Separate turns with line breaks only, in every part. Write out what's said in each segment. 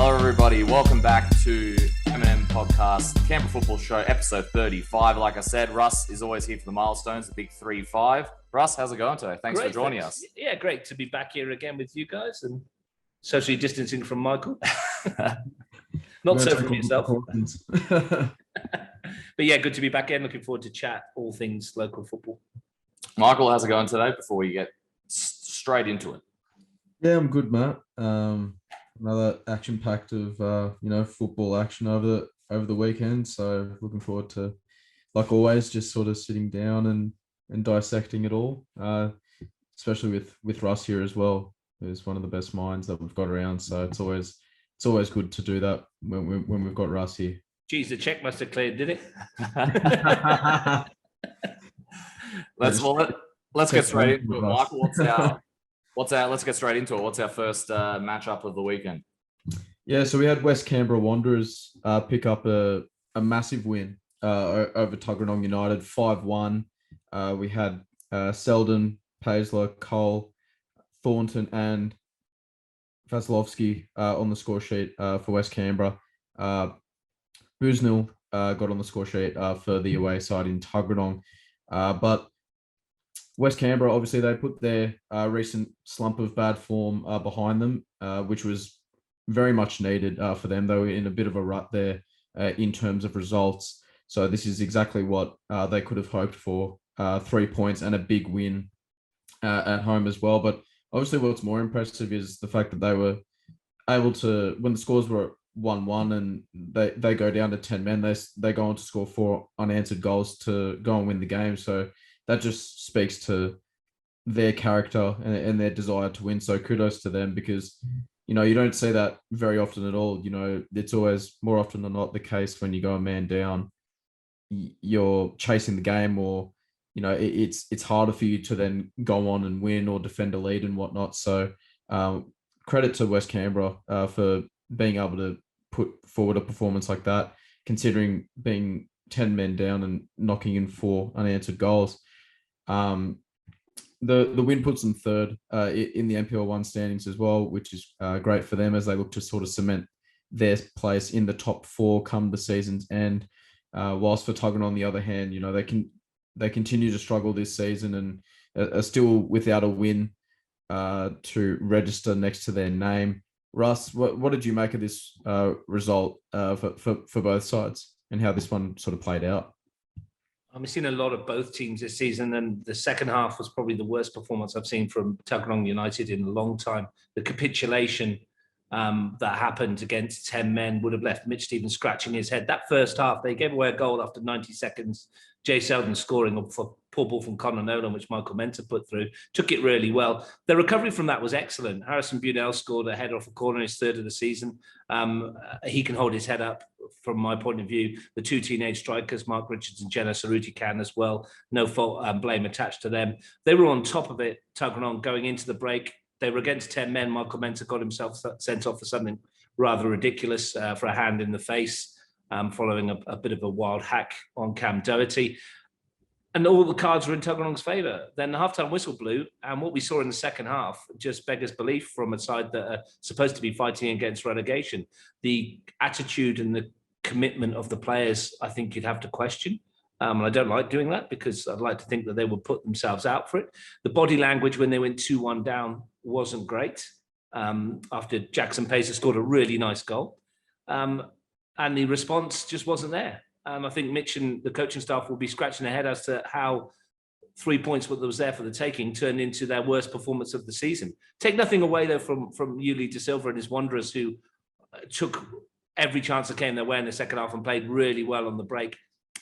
Hello, everybody. Welcome back to M&M Podcast, Canberra Football Show, episode 35. Like I said, Russ is always here for the milestones, the big 3-5. Russ, how's it going today? Thanks for joining us.
Yeah, great to be back here again with you guys and socially distancing from Michael. Not so from yourself. But yeah, good to be back again. Looking forward to chat all things local football.
Michael, how's it going today before we get straight into it?
Yeah, I'm good, Matt. Another action-packed of football action over the weekend. So looking forward to, like always, just sort of sitting down and dissecting it all. Especially with Russ here as well, who's one of the best minds that we've got around. So it's always good to do that when we've got Russ here.
Geez, the check must have cleared, did it?
Let's get straight into it, Michael. Let's get straight into it. What's our first matchup of the weekend?
Yeah, so we had West Canberra Wanderers pick up a massive win over Tuggeranong United, 5-1. We had Selden, Paisley, Cole, Thornton, and Vasilevsky on the score sheet for West Canberra. Busnell got on the score sheet for the away side in Tuggeranong. But West Canberra, obviously, they put their recent slump of bad form behind them, which was very much needed for them. They were in a bit of a rut there in terms of results. So this is exactly what they could have hoped for, 3 points and a big win at home as well. But obviously what's more impressive is the fact that they were able to, when the scores were 1-1 and they go down to 10 men, they go on to score 4 unanswered goals to go and win the game. So that just speaks to their character and their desire to win. So kudos to them, because, you don't see that very often at all. It's always more often than not the case when you go a man down, you're chasing the game, or, it's harder for you to then go on and win or defend a lead and whatnot. So credit to West Canberra for being able to put forward a performance like that, considering being 10 men down and knocking in 4 unanswered goals. The win puts them third in the NPLW standings as well, which is great for them as they look to sort of cement their place in the top 4 come the season's end. Whilst for Tuggeranong, on the other hand, they continue to struggle this season and are still without a win to register next to their name. Russ, what did you make of this result for both sides and how this one sort of played out?
I've seen a lot of both teams this season, and the second half was probably the worst performance I've seen from Tuggeranong United in a long time. The capitulation that happened against 10 men would have left Mitch Stevens scratching his head. That first half, they gave away a goal after 90 seconds. Jay Selden scoring for poor ball from Gungahlin, which Michael Mensah put through, took it really well. The recovery from that was excellent. Harrison Bunell scored a header off a corner, his third of the season. He can hold his head up from my point of view. The 2 teenage strikers, Mark Richards and Jenna Saruti, can as well. No fault blame attached to them. They were on top of it, Tuggeranong, going into the break. They were against 10 men. Michael Mensah got himself sent off for something rather ridiculous, for a hand in the face, following a bit of a wild hack on Cam Doherty. And all the cards were in Tuggeranong's favour. Then the halftime whistle blew, and what we saw in the second half just beggars belief from a side that are supposed to be fighting against relegation. The attitude and the commitment of the players, I think you'd have to question. And I don't like doing that, because I'd like to think that they would put themselves out for it. The body language when they went 2-1 down wasn't great, after Jackson Pacer scored a really nice goal. And the response just wasn't there. I think Mitch and the coaching staff will be scratching their head as to how 3 points that was there for the taking turned into their worst performance of the season. Take nothing away, though, from Yoogali De Silva and his Wanderers, who took every chance that came their way in the second half and played really well on the break.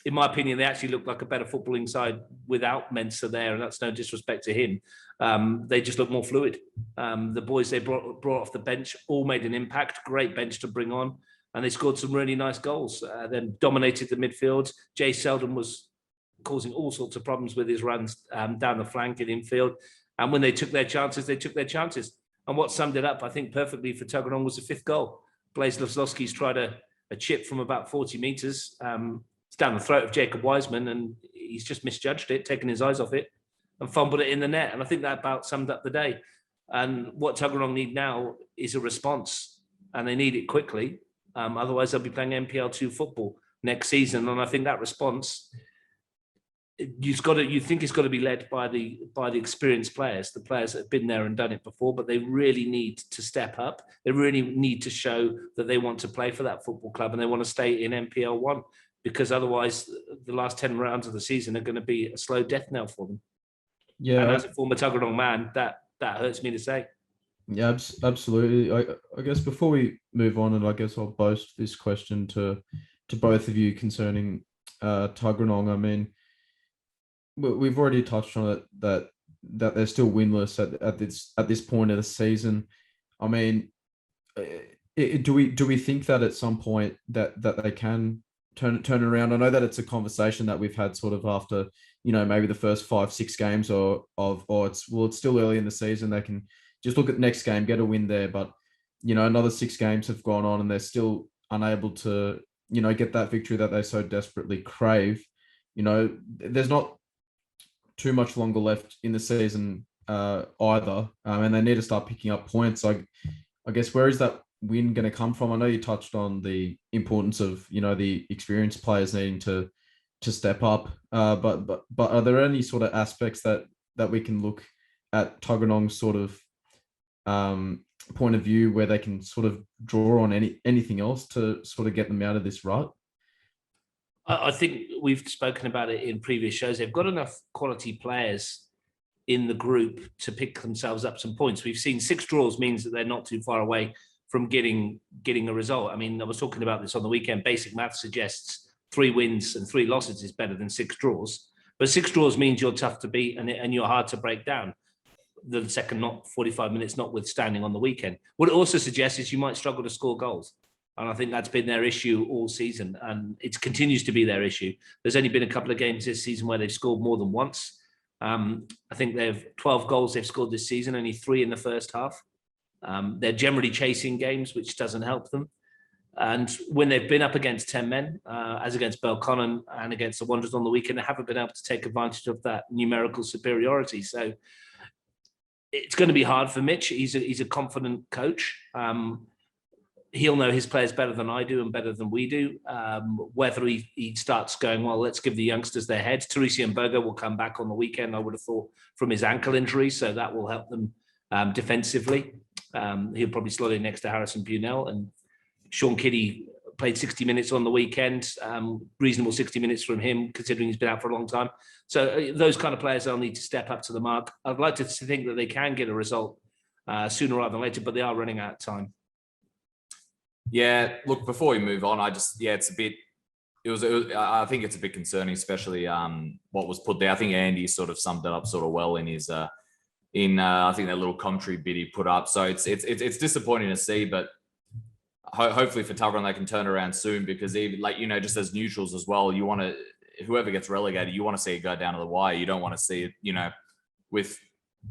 In my opinion, they actually looked like a better footballing side without Mensah there, and that's no disrespect to him. They just looked more fluid. The boys they brought off the bench all made an impact. Great bench to bring on. And they scored some really nice goals. Then dominated the midfield. Jay Selden was causing all sorts of problems with his runs down the flank and infield. And when they took their chances, they took their chances. And what summed it up, I think, perfectly for Tuggeranong was the 5th goal. Blaise Lozlowski's tried a chip from about 40 metres. It's down the throat of Jacob Wiseman, and he's just misjudged it, taken his eyes off it, and fumbled it in the net. And I think that about summed up the day. And what Tuggeranong need now is a response. and they need it quickly. Otherwise, they'll be playing NPL2 football next season. And I think that response, you think it's got to be led by the experienced players, the players that have been there and done it before, but they really need to step up. They really need to show that they want to play for that football club and they want to stay in NPL1, because otherwise the last 10 rounds of the season are going to be a slow death knell for them.
Yeah.
And as a former Tuggeranong man, that hurts me to say.
Yeah, absolutely. I guess before we move on, and I guess I'll boast this question to both of you concerning Tuggeranong. I mean, we've already touched on it that they're still winless at this point of the season. I mean, do we think that at some point that they can turn around? I know that it's a conversation that we've had sort of after, maybe the first 5-6 games it's still early in the season. They can just look at next game, get a win there, but another 6 games have gone on and they're still unable to get that victory that they so desperately crave. There's not too much longer left in the season either, and they need to start picking up points. I guess, where is that win going to come from? I know you touched on the importance of the experienced players needing to step up, but are there any sort of aspects that we can look at Tuggeranong's sort of point of view where they can sort of draw on anything else to sort of get them out of this rut?
I think we've spoken about it in previous shows. They've got enough quality players in the group to pick themselves up some points. We've seen 6 draws means that they're not too far away from getting a result. I mean, I was talking about this on the weekend. Basic math suggests 3 wins and 3 losses is better than 6 draws. But 6 draws means you're tough to beat and you're hard to break down. The second 45 minutes notwithstanding on the weekend. What it also suggests is you might struggle to score goals. And I think that's been their issue all season. And it continues to be their issue. There's only been a couple of games this season where they've scored more than once. I think they've 12 goals they've scored this season, only 3 in the first half. They're generally chasing games, which doesn't help them. And when they've been up against 10 men, as against Belconnen and against the Wanderers on the weekend, they haven't been able to take advantage of that numerical superiority. So it's going to be hard for Mitch. He's a confident coach. He'll know his players better than I do and better than we do. Whether he starts going, well, let's give the youngsters their heads. Teresian Berger will come back on the weekend, I would have thought, from his ankle injury. So that will help them defensively. He'll probably slot in next to Harrison Bunell. And Sean Kiddie played 60 minutes on the weekend. Reasonable 60 minutes from him, considering he's been out for a long time. So those kind of players, they'll need to step up to the mark. I'd like to think that they can get a result sooner rather than later, but they are running out of time.
Yeah, look, before we move on, I think it's a bit concerning, especially what was put there. I think Andy sort of summed it up sort of well in his I think that little commentary bit he put up. So it's disappointing to see, but hopefully for Tuggeranong they can turn around soon, because even just as neutrals as well, you want to, whoever gets relegated, you want to see it go down to the wire. You don't want to see it, with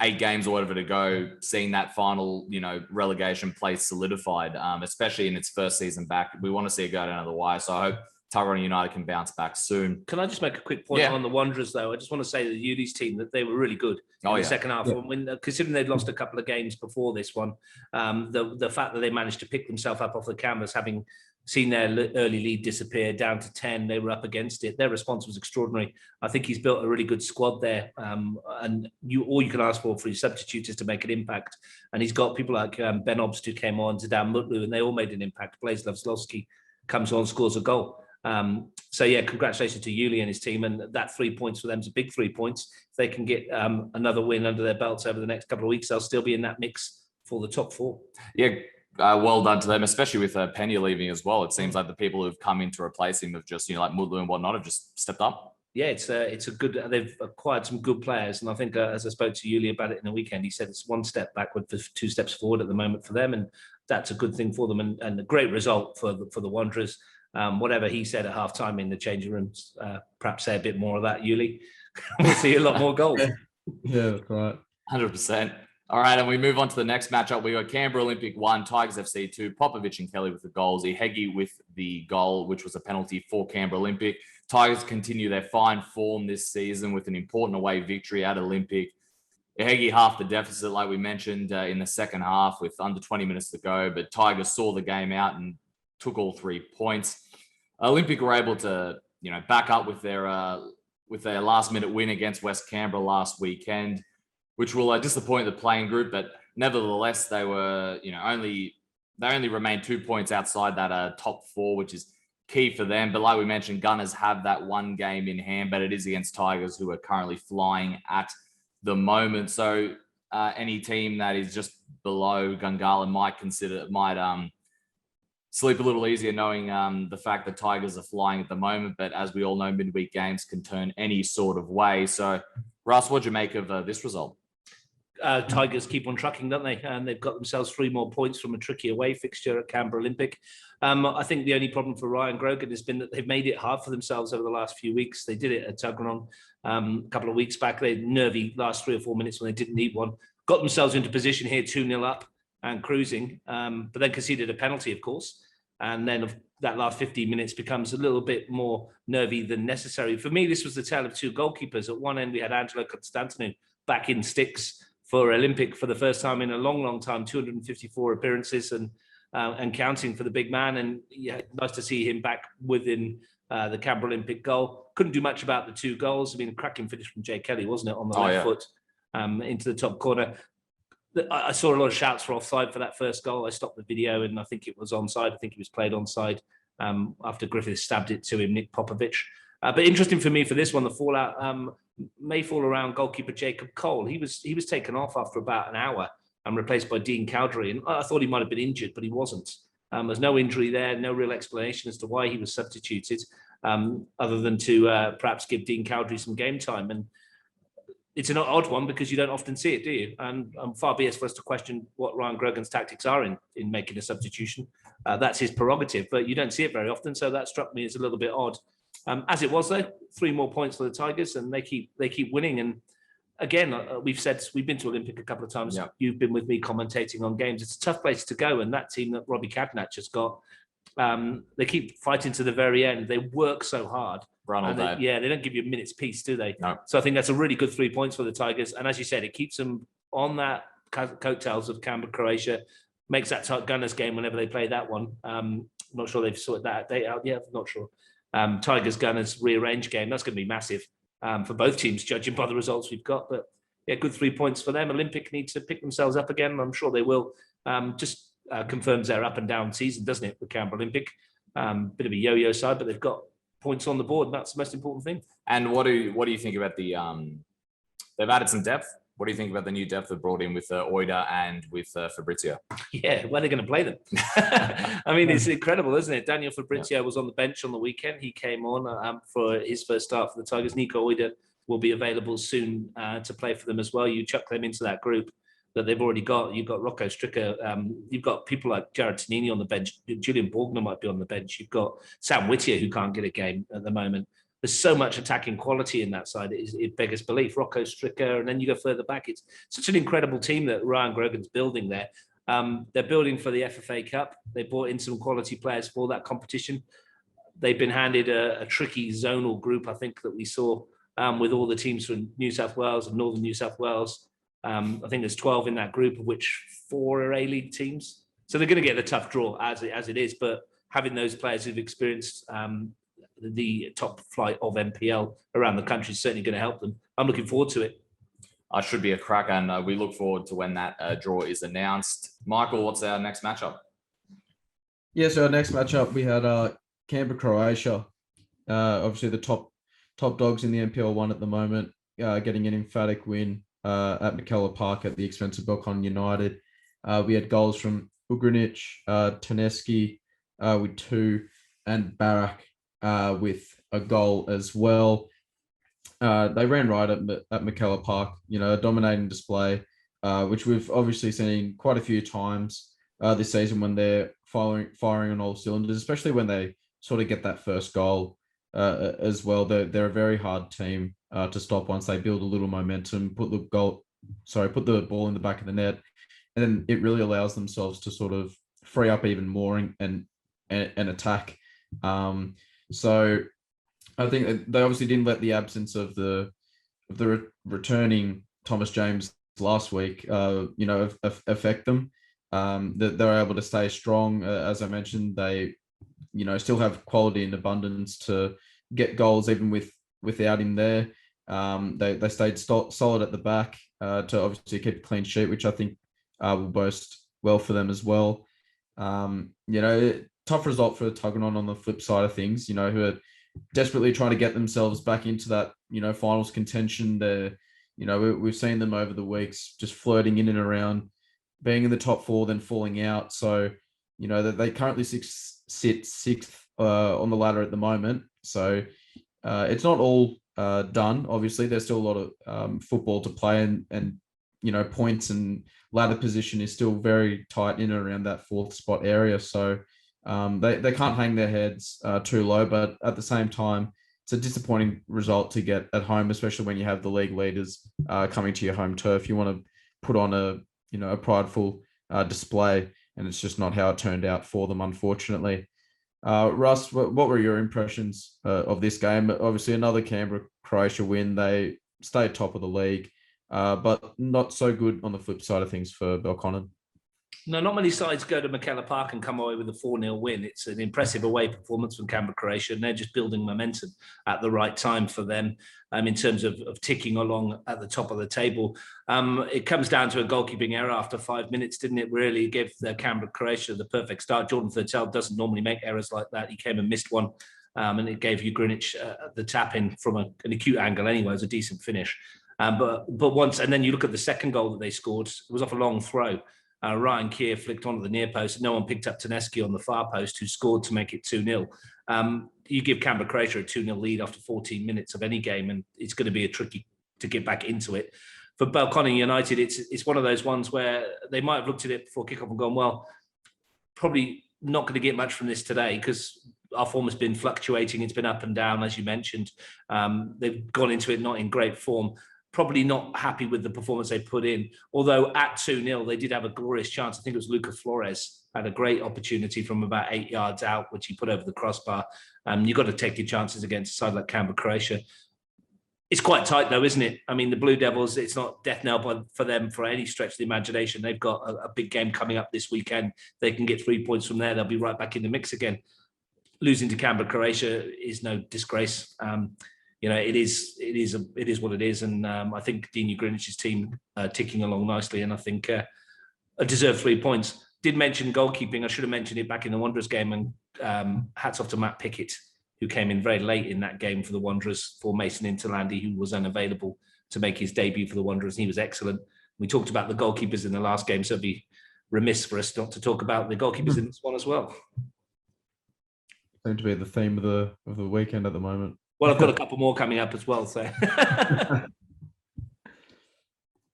8 games or whatever to go, seeing that final, relegation place solidified, especially in its first season back. We want to see it go down to the wire. So I hope Tuggeranong United can bounce back soon.
Can I just make a quick point on the Wanderers, though? I just want to say to the Yoogi's team that they were really good in the second half. Yeah. Considering they'd lost a couple of games before this one, the fact that they managed to pick themselves up off the canvas, having seen their early lead disappear down to 10, they were up against it. Their response was extraordinary. I think he's built a really good squad there, and all you can ask for his substitutes is to make an impact. And he's got people like Ben Obst, who came on, Zadam Mutlu, and they all made an impact. Blazeslav Slowski comes on, scores a goal. So yeah, congratulations to Yoogali and his team, and that 3 points for them is a big 3 points. If they can get another win under their belts over the next couple of weeks, they'll still be in that mix for the top 4.
Yeah. Well done to them, especially with Penny leaving as well. It seems like the people who've come in to replace him have just, like Mutlu and whatnot, have just stepped up.
Yeah, it's a good. They've acquired some good players, and I think as I spoke to Yoogali about it in the weekend, he said it's 1 step backward for 2 steps forward at the moment for them, and that's a good thing for them, and a great result for the Wanderers. Whatever he said at halftime in the changing rooms, perhaps say a bit more of that, Yoogali. We'll see a lot more goals.
Yeah, that's right.
100%. All right, and we move on to the next matchup. We got Canberra Olympic 1, Tigers FC 2, Popovic and Kelly with the goals, Ihegi with the goal, which was a penalty for Canberra Olympic. Tigers continue their fine form this season with an important away victory at Olympic. Yoogali half the deficit, like we mentioned in the second half with under 20 minutes to go, but Tigers saw the game out and took all 3 points. Olympic were able to, back up with their last minute win against West Canberra last weekend, which will disappoint the playing group, but nevertheless, they were, only remained 2 points outside that top 4, which is key for them. But like we mentioned, Gunners have that one game in hand, but it is against Tigers, who are currently flying at the moment. So any team that is just below Gungahlin might sleep a little easier, knowing the fact that Tigers are flying at the moment. But as we all know, midweek games can turn any sort of way. So, Russ, what do you make of this result?
Tigers keep on trucking, don't they? And they've got themselves 3 more points from a tricky away fixture at Canberra Olympic. I think the only problem for Ryan Grogan has been that they've made it hard for themselves over the last few weeks. They did it at Tuggeranong a couple of weeks back. They had nervy last 3 or 4 minutes when they didn't need one. Got themselves into position here, 2-0 up and cruising, but then conceded a penalty, of course. And then that last 15 minutes becomes a little bit more nervy than necessary. For me, this was the tale of 2 goalkeepers. At one end, we had Angelo Constantinou back in sticks for Olympic for the first time in a long, long time, 254 appearances and counting for the big man. And yeah, nice to see him back within the Canberra Olympic goal. Couldn't do much about the 2 goals. I mean, a cracking finish from Jay Kelly, wasn't it, on the left foot into the top corner. I saw a lot of shouts for offside for that first goal. I stopped the video and I think it was onside. I think he was played onside after Griffith stabbed it to him, Nick Popovic. But interesting for me for this one, the fallout may fall around goalkeeper Jacob Cole. He was taken off after about an hour and replaced by Dean Cowdery. And I thought he might have been injured, but he wasn't. There's no injury there, no real explanation as to why he was substituted, other than to perhaps give Dean Cowdery some game time. And it's an odd one because you don't often see it, do you? And far be it for us to question what Ryan Grogan's tactics are in making a substitution. That's his prerogative, but you don't see it very often. So that struck me as a little bit odd. As it was, though, 3 more points for the Tigers, and they keep winning. And again, we've been to Olympic a couple of times. Yeah. You've been with me commentating on games. It's a tough place to go, and that team that Robbie Cadnach has got, they keep fighting to the very end. They work so hard. They don't give you a minute's peace, do they?
No.
So I think that's a really good 3 points for the Tigers. And as you said, it keeps them on that coattails of Canberra, Croatia. Makes that Gunners game whenever they play that one. I'm not sure they've sorted that date out yet. I'm not sure. Tigers Gunners rearranged game. That's going to be massive for both teams, judging by the results we've got. But yeah, good 3 points for them. Olympic need to pick themselves up again. I'm sure they will. Just confirms their up and down season, doesn't it, with Canberra Olympic? Bit of a yo-yo side, but they've got points on the board, and that's the most important thing.
And what do you think about the they've added some depth? What do you think about the new depth they've brought in with Oida and with Fabrizio?
Yeah, where are they going to play them? I mean, it's incredible, isn't it? Daniel Fabrizio was on the bench on the weekend. He came on for his first start for the Tigers. Nico Oida will be available soon to play for them as well. You chuck them into that group that they've already got. You've got Rocco Stricker. You've got people like Jared Tonini on the bench. Julian Borgner might be on the bench. You've got Sam Whittier, who can't get a game at the moment. There's so much attacking quality in that side. It beggars belief. Rocco Stricker, and then you go further back. It's such an incredible team that Ryan Grogan's building there. They're building for the FFA Cup. They brought in some quality players for that competition. They've been handed a tricky zonal group, I think, that we saw with all the teams from New South Wales and Northern New South Wales. I think there's 12 in that group, of which 4 are A-League teams. So they're going to get a tough draw as it is. But having those players who've experienced the top flight of NPL around the country is certainly going to help them. I'm looking forward to it.
Should be a cracker, and we look forward to when that draw is announced. Michael, what's our next matchup?
Yeah, so our next matchup, we had Canberra, Croatia. Obviously, the top dogs in the NPL1 at the moment, getting an emphatic win at McKellar Park at the expense of Belconnen United. We had goals from Ugrinic, Taneski with 2, and Barak with a goal as well. They ran right at McKellar Park, a dominating display, which we've obviously seen quite a few times this season when they're firing on all cylinders, especially when they sort of get that first goal as well. They're a very hard team to stop once they build a little momentum, put the ball in the back of the net, and then it really allows themselves to sort of free up even more and attack. So I think they obviously didn't let the absence of the returning Thomas James last week, affect them. That they're able to stay strong. As I mentioned, they, still have quality in abundance to get goals even without him there. They stayed solid at the back to obviously keep a clean sheet, which I think will boast well for them as well. Tough result for Tuggeranong on the flip side of things, who are desperately trying to get themselves back into that, finals contention. We've seen them over the weeks just flirting in and around being in the top four, then falling out. So, they currently sit sixth on the ladder at the moment. So it's not all done. Obviously, there's still a lot of football to play, and points and ladder position is still very tight in and around that fourth spot area. So they can't hang their heads too low, but at the same time, it's a disappointing result to get at home, especially when you have the league leaders coming to your home turf. You want to put on a prideful display, and it's just not how it turned out for them, unfortunately. Russ, what were your impressions of this game? Obviously, another Canberra-Croatia win. They stayed top of the league, but not so good on the flip side of things for Belconnen.
No, not many sides go to McKellar Park and come away with a 4-0 win. It's an impressive away performance from Canberra Croatia, and they're just building momentum at the right time for them in terms of ticking along at the top of the table. It comes down to a goalkeeping error after 5 minutes, didn't it? Really give the Canberra Croatia the perfect start. Jordan Thurtell doesn't normally make errors like that. He came and missed one, and it gave Yoogali the tap in from an acute angle anyway. It was a decent finish. But once, and then you look at the second goal that they scored, it was off a long throw. Ryan Keir flicked onto the near post. No one picked up Taneski on the far post, who scored to make it 2-0. You give Canberra Croatia a 2-0 lead after 14 minutes of any game, and it's going to be a tricky to get back into it. For Belconnen United, it's one of those ones where they might have looked at it before kickoff and gone, well, probably not going to get much from this today because our form has been fluctuating. It's been up and down, as you mentioned. They've gone into it not in great form. Probably not happy with the performance they put in. Although at 2-0, they did have a glorious chance. I think it was Luca Flores had a great opportunity from about 8 yards out, which he put over the crossbar. You've got to take your chances against a side like Canberra Croatia. It's quite tight though, isn't it? I mean, the Blue Devils, it's not death knell for them for any stretch of the imagination. They've got a big game coming up this weekend. They can get 3 points from there. They'll be right back in the mix again. Losing to Canberra Croatia is no disgrace. It is what it is, and I think Dean Ugrinich's team ticking along nicely, and I think a deserved 3 points. Did mention goalkeeping. I should have mentioned it back in the Wanderers game, and hats off to Matt Pickett, who came in very late in that game for the Wanderers for Mason Interlandi, who was unavailable to make his debut for the Wanderers. He was excellent. We talked about the goalkeepers in the last game, so it'd be remiss for us not to talk about the goalkeepers in this one as well.
Seem to be the theme of the weekend at the moment.
Well, I've got a couple more coming up as well. So,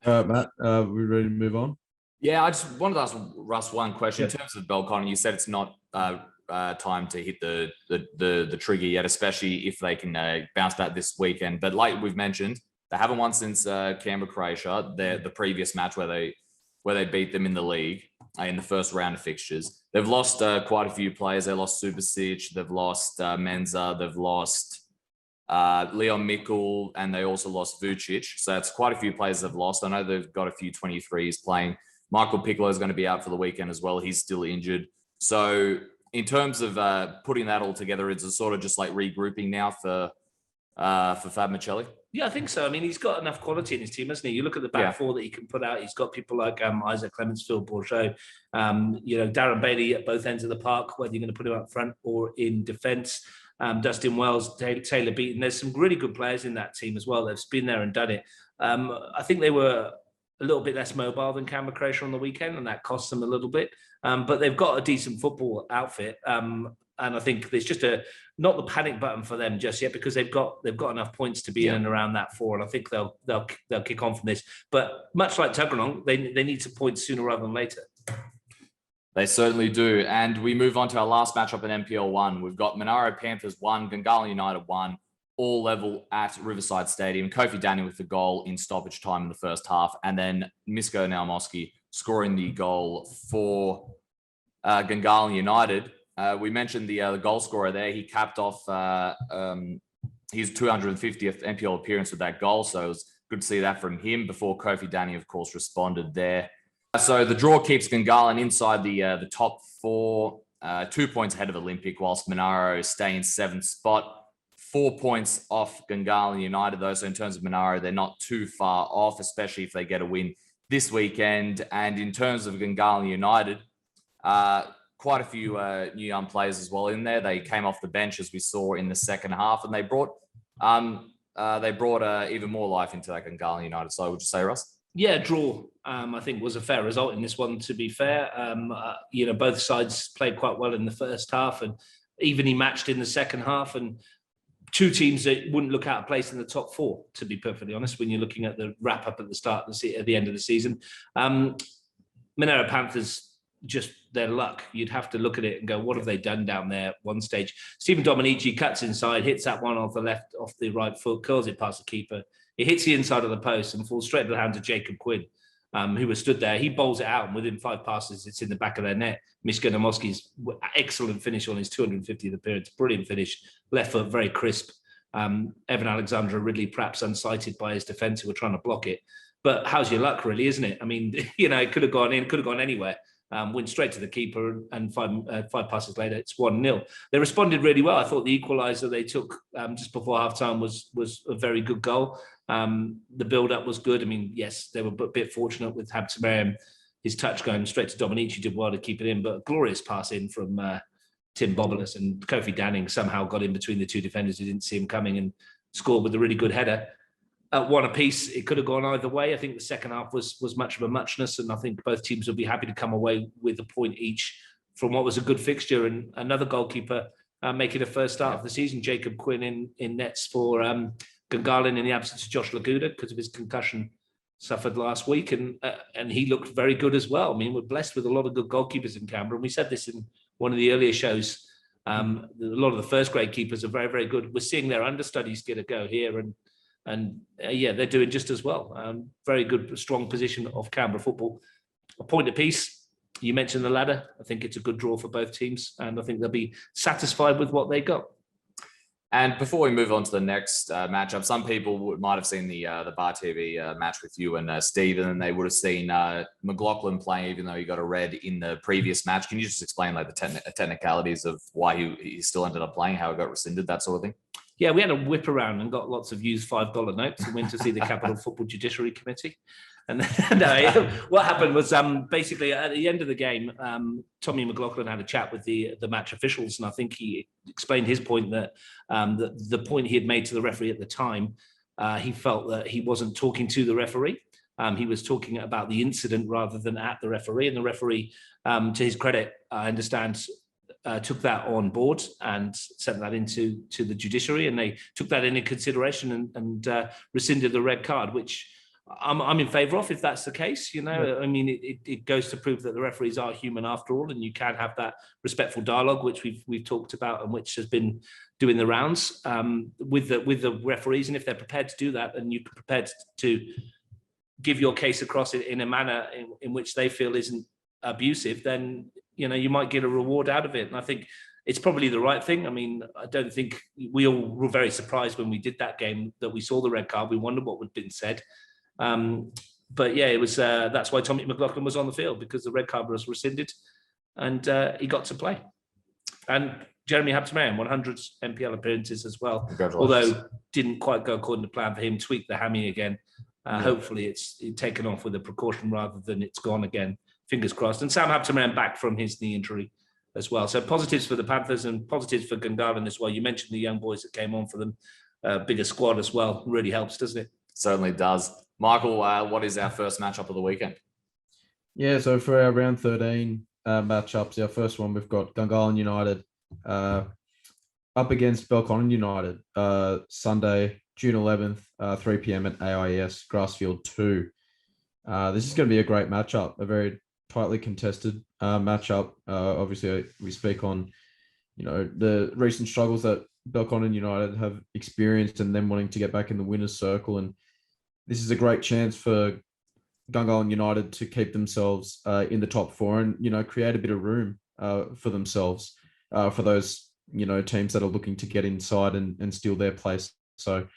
Matt, we ready to move on?
Yeah, I just wanted to ask Russ one question. In terms of Belconnen, you said it's not time to hit the trigger yet, especially if they can bounce back this weekend. But like we've mentioned, they haven't won since Canberra Croatia. The previous match where they beat them in the league in the first round of fixtures. They've lost quite a few players. They lost Subasic, they've lost Menza, they've lost Leon Mikkel, and they also lost Vucic. So it's quite a few players they've lost. I know they've got a few 23s playing. Michael Piccolo is going to be out for the weekend as well. He's still injured. So in terms of putting that all together, it's a sort of just like regrouping now for Fab Michelli.
Yeah, I think so. I mean, he's got enough quality in his team, hasn't he? You look at the back four that he can put out. He's got people like Isaac Clements, Phil Bourgeot, Darren Bailey at both ends of the park, whether you're going to put him up front or in defence. Dustin Wells, Taylor Beaton. There's some really good players in that team as well. They've been there and done it. I think they were a little bit less mobile than Canberra Croatia on the weekend, and that cost them a little bit. But they've got a decent football outfit. And I think there's just not the panic button for them just yet, because they've got enough points to be in and around that four, and I think they'll kick on from this. But much like Tuggeranong, they need some points sooner rather than later.
They certainly do. And we move on to our last matchup in NPL 1. We've got Monaro Panthers 1, Gungahlin United 1, all level at Riverside Stadium. Kofi Daniel with the goal in stoppage time in the first half, and then Misko Naumoski scoring the goal for Gungahlin United. We mentioned the goal scorer there. He capped off his 250th NPL appearance with that goal. So it was good to see that from him before Kofi Danny, of course, responded there. So the draw keeps Gungahlin inside the top 4, 2 points ahead of Olympic, whilst Monaro stay in 7th spot. 4 points off Gungahlin United, though. So in terms of Monaro, they're not too far off, especially if they get a win this weekend. And in terms of Gungahlin United, quite a few new young players as well in there. They came off the bench, as we saw in the second half, and they brought even more life into that Gungahlin United. So would you say, Russ?
Yeah, draw, I think, was a fair result in this one, to be fair. Both sides played quite well in the first half and evenly matched in the second half. And two teams that wouldn't look out of place in the top 4, to be perfectly honest, when you're looking at the wrap-up at the start of at the end of the season. Monaro Panthers, just their luck. You'd have to look at it and go, what have they done down there at one stage? Stephen Dominici cuts inside, hits that one off the right foot, curls it past the keeper. It hits the inside of the post and falls straight to the hands of Jacob Quinn, who was stood there. He bowls it out, and within 5 passes, it's in the back of their net. Mishka Namoski's excellent finish on his 250th appearance. Brilliant finish. Left foot, very crisp. Evan Alexander Ridley, perhaps unsighted by his defence, who were trying to block it. But how's your luck, really, isn't it? I mean, it could have gone in, could have gone anywhere. Went straight to the keeper, and five passes later, it's 1-0. They responded really well. I thought the equaliser they took just before half-time was a very good goal. The build-up was good. I mean, yes, they were a bit fortunate with Habtemariam. His touch going straight to Dominici did well to keep it in, but a glorious pass in from Tim Bobolas, and Kofi Danning somehow got in between the two defenders who didn't see him coming and scored with a really good header. At 1 apiece, it could have gone either way. I think the second half was much of a muchness, and I think both teams will be happy to come away with a point each from what was a good fixture. And another goalkeeper making a first start of the season, Jacob Quinn in nets for Gungahlin in the absence of Josh Laguda because of his concussion suffered last week, and he looked very good as well. I mean, we're blessed with a lot of good goalkeepers in Canberra, and we said this in one of the earlier shows. A lot of the first grade keepers are very, very good. We're seeing their understudies get a go here, and they're doing just as well. Very good, strong position of Canberra football. A point apiece. You mentioned the ladder. I think it's a good draw for both teams, and I think they'll be satisfied with what they got.
And before we move on to the next matchup, some people might have seen the Bar TV match with you and Stephen, and they would have seen McLaughlin playing, even though he got a red in the previous match. Can you just explain like the technicalities of why he still ended up playing, how it got rescinded, that sort of thing?
Yeah, we had a whip around and got lots of used $5 notes and went to see the Capital Football Judiciary Committee. And what happened was basically at the end of the game, Tommy McLaughlin had a chat with the match officials, and I think he explained his point that the point he had made to the referee at the time, he felt that he wasn't talking to the referee. He was talking about the incident rather than at the referee, and the referee, to his credit, I understand, took that on board and sent that into the judiciary, and they took that into consideration and rescinded the red card, which I'm in favour of if that's the case. I mean, it goes to prove that the referees are human after all, and you can have that respectful dialogue, which we've talked about and which has been doing the rounds with the referees. And if they're prepared to do that, and you're prepared to give your case across in a manner in which they feel isn't abusive, then you might get a reward out of it. And I think it's probably the right thing. I mean, I don't think we all were very surprised when we did that game that we saw the red card. We wondered what had been said. But yeah, it was. That's why Tommy McLaughlin was on the field, because the red card was rescinded, and he got to play. And Jeremy Habtemariam, 100 NPL appearances as well, although didn't quite go according to plan for him. Tweaked the hammy again. Hopefully, it's taken off with a precaution rather than it's gone again. Fingers crossed. And Sam Habtemariam back from his knee injury as well. So positives for the Panthers and positives for Gungahlin as well. You mentioned the young boys that came on for them. Bigger squad as well. Really helps, doesn't it?
Certainly does. Michael, what is our first matchup of the weekend?
Yeah, so for our round 13 matchups, our first one, we've got Gungahlin United up against Belconnen United, Sunday, June 11th, 3 p.m. at AIS Grassfield 2. This is going to be a great matchup, a very tightly contested matchup. Obviously, we speak on, the recent struggles that Belconnen United have experienced and them wanting to get back in the winner's circle. And this is a great chance for Gungahlin United to keep themselves in the top 4 and, create a bit of room for themselves for those, teams that are looking to get inside and steal their place. So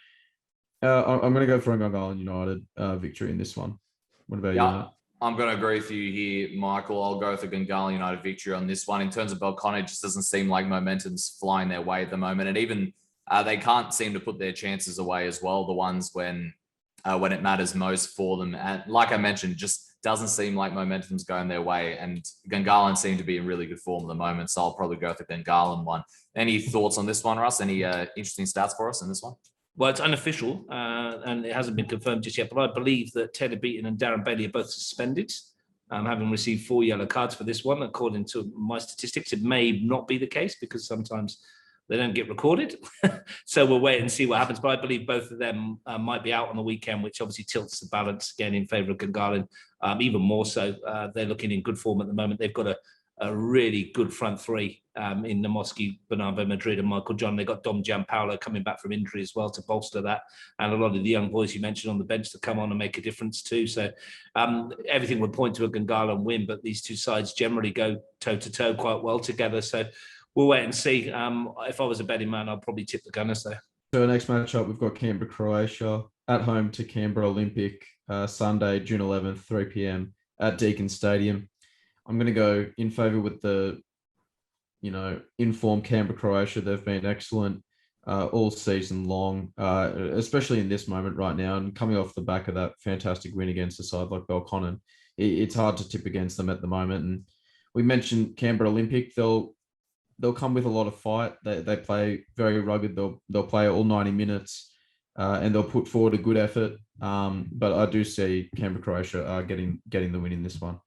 I'm going to go for a Gungahlin United victory in this one. What about you,
Yeah,
mate?
I'm going to agree with you here, Michael. I'll go with a Gungahlin United victory on this one. In terms of Belconnen, it just doesn't seem like momentum's flying their way at the moment. And even they can't seem to put their chances away as well, the ones when it matters most for them. And like I mentioned, just doesn't seem like momentum's going their way. And Gungahlin seem to be in really good form at the moment. So I'll probably go with the Gungahlin one. Any thoughts on this one, Russ? Any interesting stats for us in this one?
Well, it's unofficial and it hasn't been confirmed just yet, but I believe that Taylor Beaton and Darren Bailey are both suspended, having received 4 yellow cards for this one. According to my statistics, it may not be the case because sometimes they don't get recorded. So we'll wait and see what happens. But I believe both of them might be out on the weekend, which obviously tilts the balance again in favour of Gungahlin. Even more so, they're looking in good form at the moment. They've got a really good front three in Namoski, Bernardo Madrid and Michael John. They got Dom Gianpaolo coming back from injury as well to bolster that. And a lot of the young boys you mentioned on the bench to come on and make a difference too. So everything would point to a Gungahlin win, but these two sides generally go toe-to-toe quite well together. So we'll wait and see. If I was a betting man, I'd probably tip the Gunners there.
So next matchup, we've got Canberra, Croatia at home to Canberra Olympic, Sunday, June 11th, 3 p.m. at Deakin Stadium. I'm going to go in favour with the, informed Canberra, Croatia. They've been excellent all season long, especially in this moment right now. And coming off the back of that fantastic win against a side like Belconnen, it's hard to tip against them at the moment. And we mentioned Canberra Olympic. They'll come with a lot of fight. They play very rugged. They'll play all 90 minutes and they'll put forward a good effort. But I do see Canberra, Croatia getting the win in this one.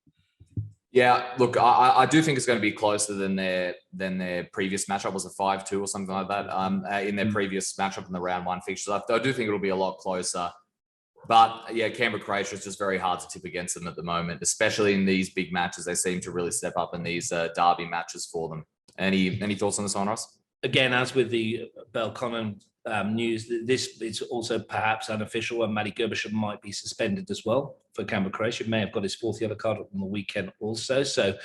Yeah, look, I do think it's going to be closer than their previous matchup. Was a 5-2 or something like that in their previous matchup in the round one fixtures. I do think it'll be a lot closer. But yeah, Canberra, Croatia is just very hard to tip against them at the moment, especially in these big matches. They seem to really step up in these derby matches for them. Any thoughts on this one, Ross?
Again, as with the Belconnen news, this is also perhaps unofficial, and Matty Gerbisher might be suspended as well for Canberra, Croatia. May have got his 4th yellow card on the weekend also. So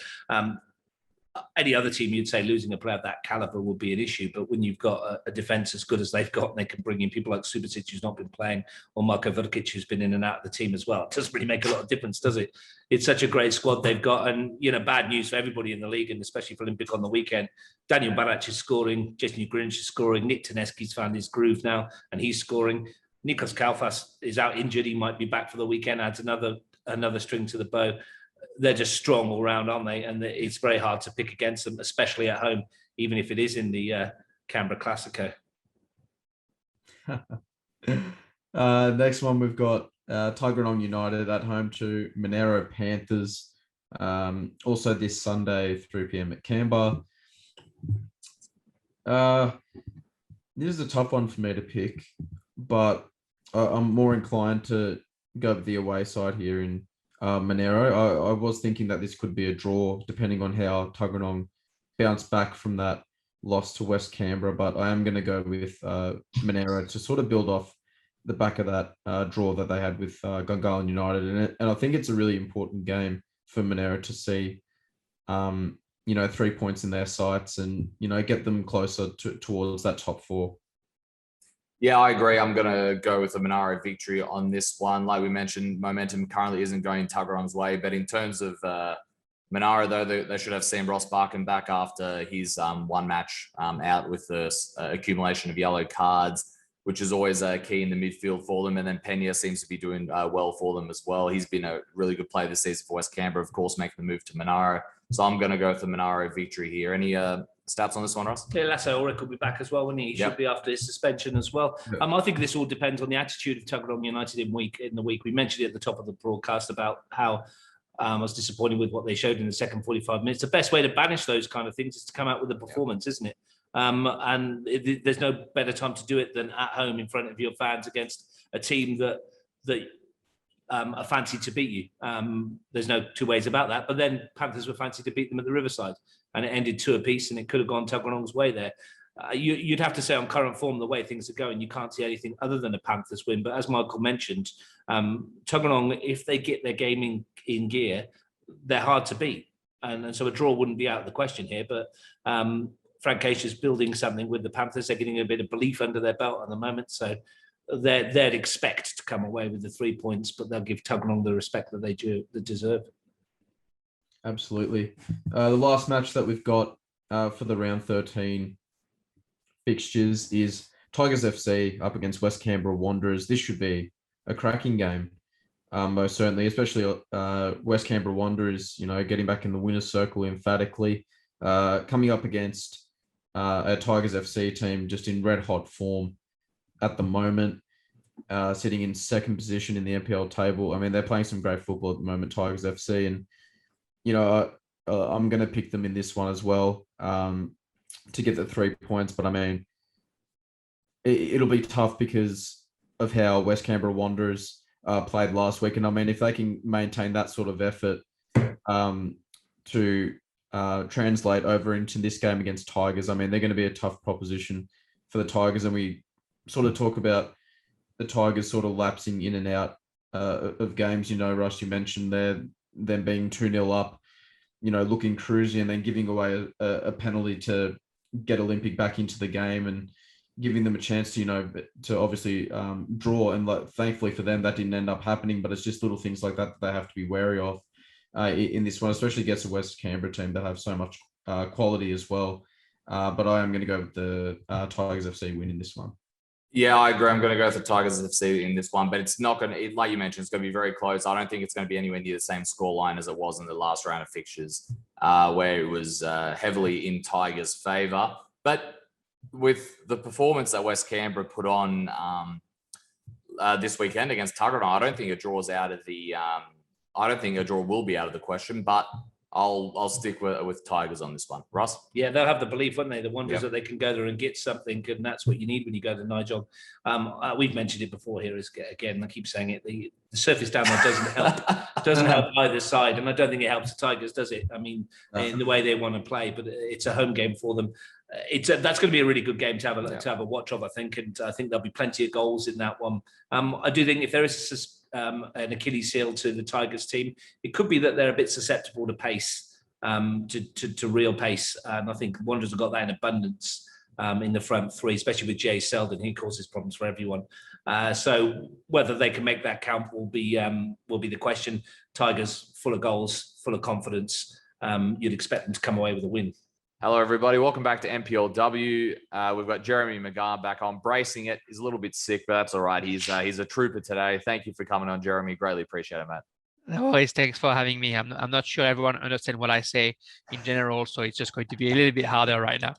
any other team, you'd say losing a player of that caliber would be an issue. But when you've got a defence as good as they've got, and they can bring in people like Subasic, who's not been playing, or Marko Vrkic, who's been in and out of the team as well, it doesn't really make a lot of difference, does it? It's such a great squad they've got. And, bad news for everybody in the league, and especially for Olympic on the weekend. Daniel Barac is scoring. Jason Ugrinch is scoring. Nick Tedeschi's found his groove now, and he's scoring. Nikos Kalfas is out injured. He might be back for the weekend, adds another string to the bow. They're just strong all round, aren't they? And it's very hard to pick against them, especially at home, even if it is in the Canberra Classico.
Next one, we've got Tuggeranong United at home to Monaro Panthers. Also this Sunday, 3 p.m. at Canberra. This is a tough one for me to pick, but I'm more inclined to go with the away side here in Monaro. I was thinking that this could be a draw, depending on how Tuggeranong bounce back from that loss to West Canberra, but I am going to go with Monaro to sort of build off the back of that draw that they had with Gungahlin United. And I think it's a really important game for Monaro to see, 3 points in their sights and, get them closer towards that top 4.
Yeah, I agree. I'm going to go with a Monaro victory on this one. Like we mentioned, momentum currently isn't going Tuggeranong's way. But in terms of Monaro, though, they should have Sam Ross Barkin back after his one match out with the accumulation of yellow cards, which is always key in the midfield for them. And then Pena seems to be doing well for them as well. He's been a really good player this season for West Canberra, of course, making the move to Monaro. So I'm going to go with the Monaro victory here. Any stats on this one, Ross?
Yeah, Lasso Ulrich will be back as well, wouldn't he? He should be after his suspension as well. I think this all depends on the attitude of Tuggeranong United in the week. We mentioned it at the top of the broadcast about how I was disappointed with what they showed in the second 45 minutes. The best way to banish those kind of things is to come out with a performance, isn't it? There's no better time to do it than at home in front of your fans against a team that are fancied to beat you. There's no two ways about that. But then Panthers were fancied to beat them at the Riverside, and it ended 2 apiece, and it could have gone Tuggeranong's way there. You'd have to say on current form, the way things are going, you can't see anything other than a Panthers win. But as Michael mentioned, Tuggeranong, if they get their gaming in gear, they're hard to beat. And so a draw wouldn't be out of the question here. But Frank Asia's building something with the Panthers. They're getting a bit of belief under their belt at the moment. So they'd expect to come away with the 3 points, but they'll give Tuggeranong the respect that they deserve.
Absolutely. The last match that we've got for the round 13 fixtures is Tigers FC up against West Canberra Wanderers. This should be a cracking game, most certainly, especially West Canberra Wanderers, getting back in the winner's circle emphatically, coming up against a Tigers FC team just in red hot form at the moment, sitting in second position in the NPL table. I mean, they're playing some great football at the moment, Tigers FC, and I'm going to pick them in this one as well to get the 3 points. But I mean, it'll be tough because of how West Canberra Wanderers played last week. And I mean, if they can maintain that sort of effort to translate over into this game against Tigers, I mean, they're going to be a tough proposition for the Tigers. And we sort of talk about the Tigers sort of lapsing in and out of games. Russ, you mentioned them being 2-0 up, looking cruisy, and then giving away a penalty to get Olympic back into the game and giving them a chance to, to obviously draw. And thankfully for them, that didn't end up happening. But it's just little things like that they have to be wary of in this one, especially against the West Canberra team that have so much quality as well. But I am going to go with the Tigers FC win in this one.
Yeah, I agree. I'm going to go with the Tigers FC in this one, but it's not going to, like you mentioned, it's going to be very close. I don't think it's going to be anywhere near the same scoreline as it was in the last round of fixtures, where it was heavily in Tigers' favour. But with the performance that West Canberra put on this weekend against Tuggeranong, I don't think a draw will be out of the question, but I'll stick with Tigers on this one. Russ?
Yeah, they'll have the belief, won't they? The Wanderers that they can go there and get something, and that's what you need when you go to Nigel. We've mentioned it before here. Again, I keep saying it. The surface down there doesn't help. Doesn't help either side, and I don't think it helps the Tigers, does it? I mean, in the way they want to play, but it's a home game for them. That's going to be a really good game to have a watch of, I think, and I think there'll be plenty of goals in that one. I do think if there is an Achilles heel to the Tigers team, it could be that they're a bit susceptible to pace, to real pace, and I think Wanderers have got that in abundance in the front three, especially with Jay Selden. He causes problems for everyone. So whether they can make that count will be the question. Tigers full of goals, full of confidence. You'd expect them to come away with a win.
Hello, everybody. Welcome back to NPLW. We've got Jeremy Magan back on, bracing it. He's a little bit sick, but that's all right. He's a trooper today. Thank you for coming on, Jeremy. Greatly appreciate it, mate.
No worries. Thanks for having me. I'm not sure everyone understands what I say in general, so it's just going to be a little bit harder right now.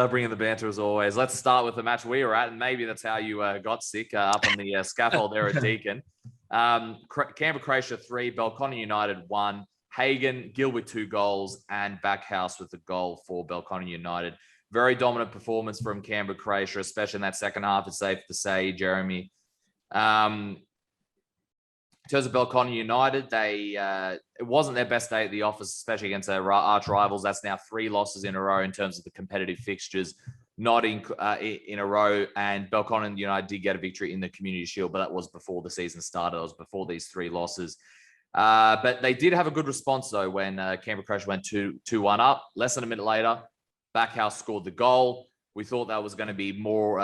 Bringing the banter as always. Let's start with the match we were at, and maybe that's how you got sick up on the scaffold there at Deakin. Canberra Croatia 3, Belconnen United 1. Hagan, Gill with 2 goals, and Backhouse with a goal for Belconnen United. Very dominant performance from Canberra Croatia, especially in that second half, it's safe to say, Jeremy. In terms of Belconnen United, it wasn't their best day at the office, especially against their arch rivals. That's now 3 losses in a row in terms of the competitive fixtures, not in a row. And Belconnen United did get a victory in the Community Shield, but that was before the season started. It was before these 3 losses. But they did have a good response, though, when Canberra Croatia went 2-1 up. Less than a minute later, Backhouse scored the goal. We thought that was going to be more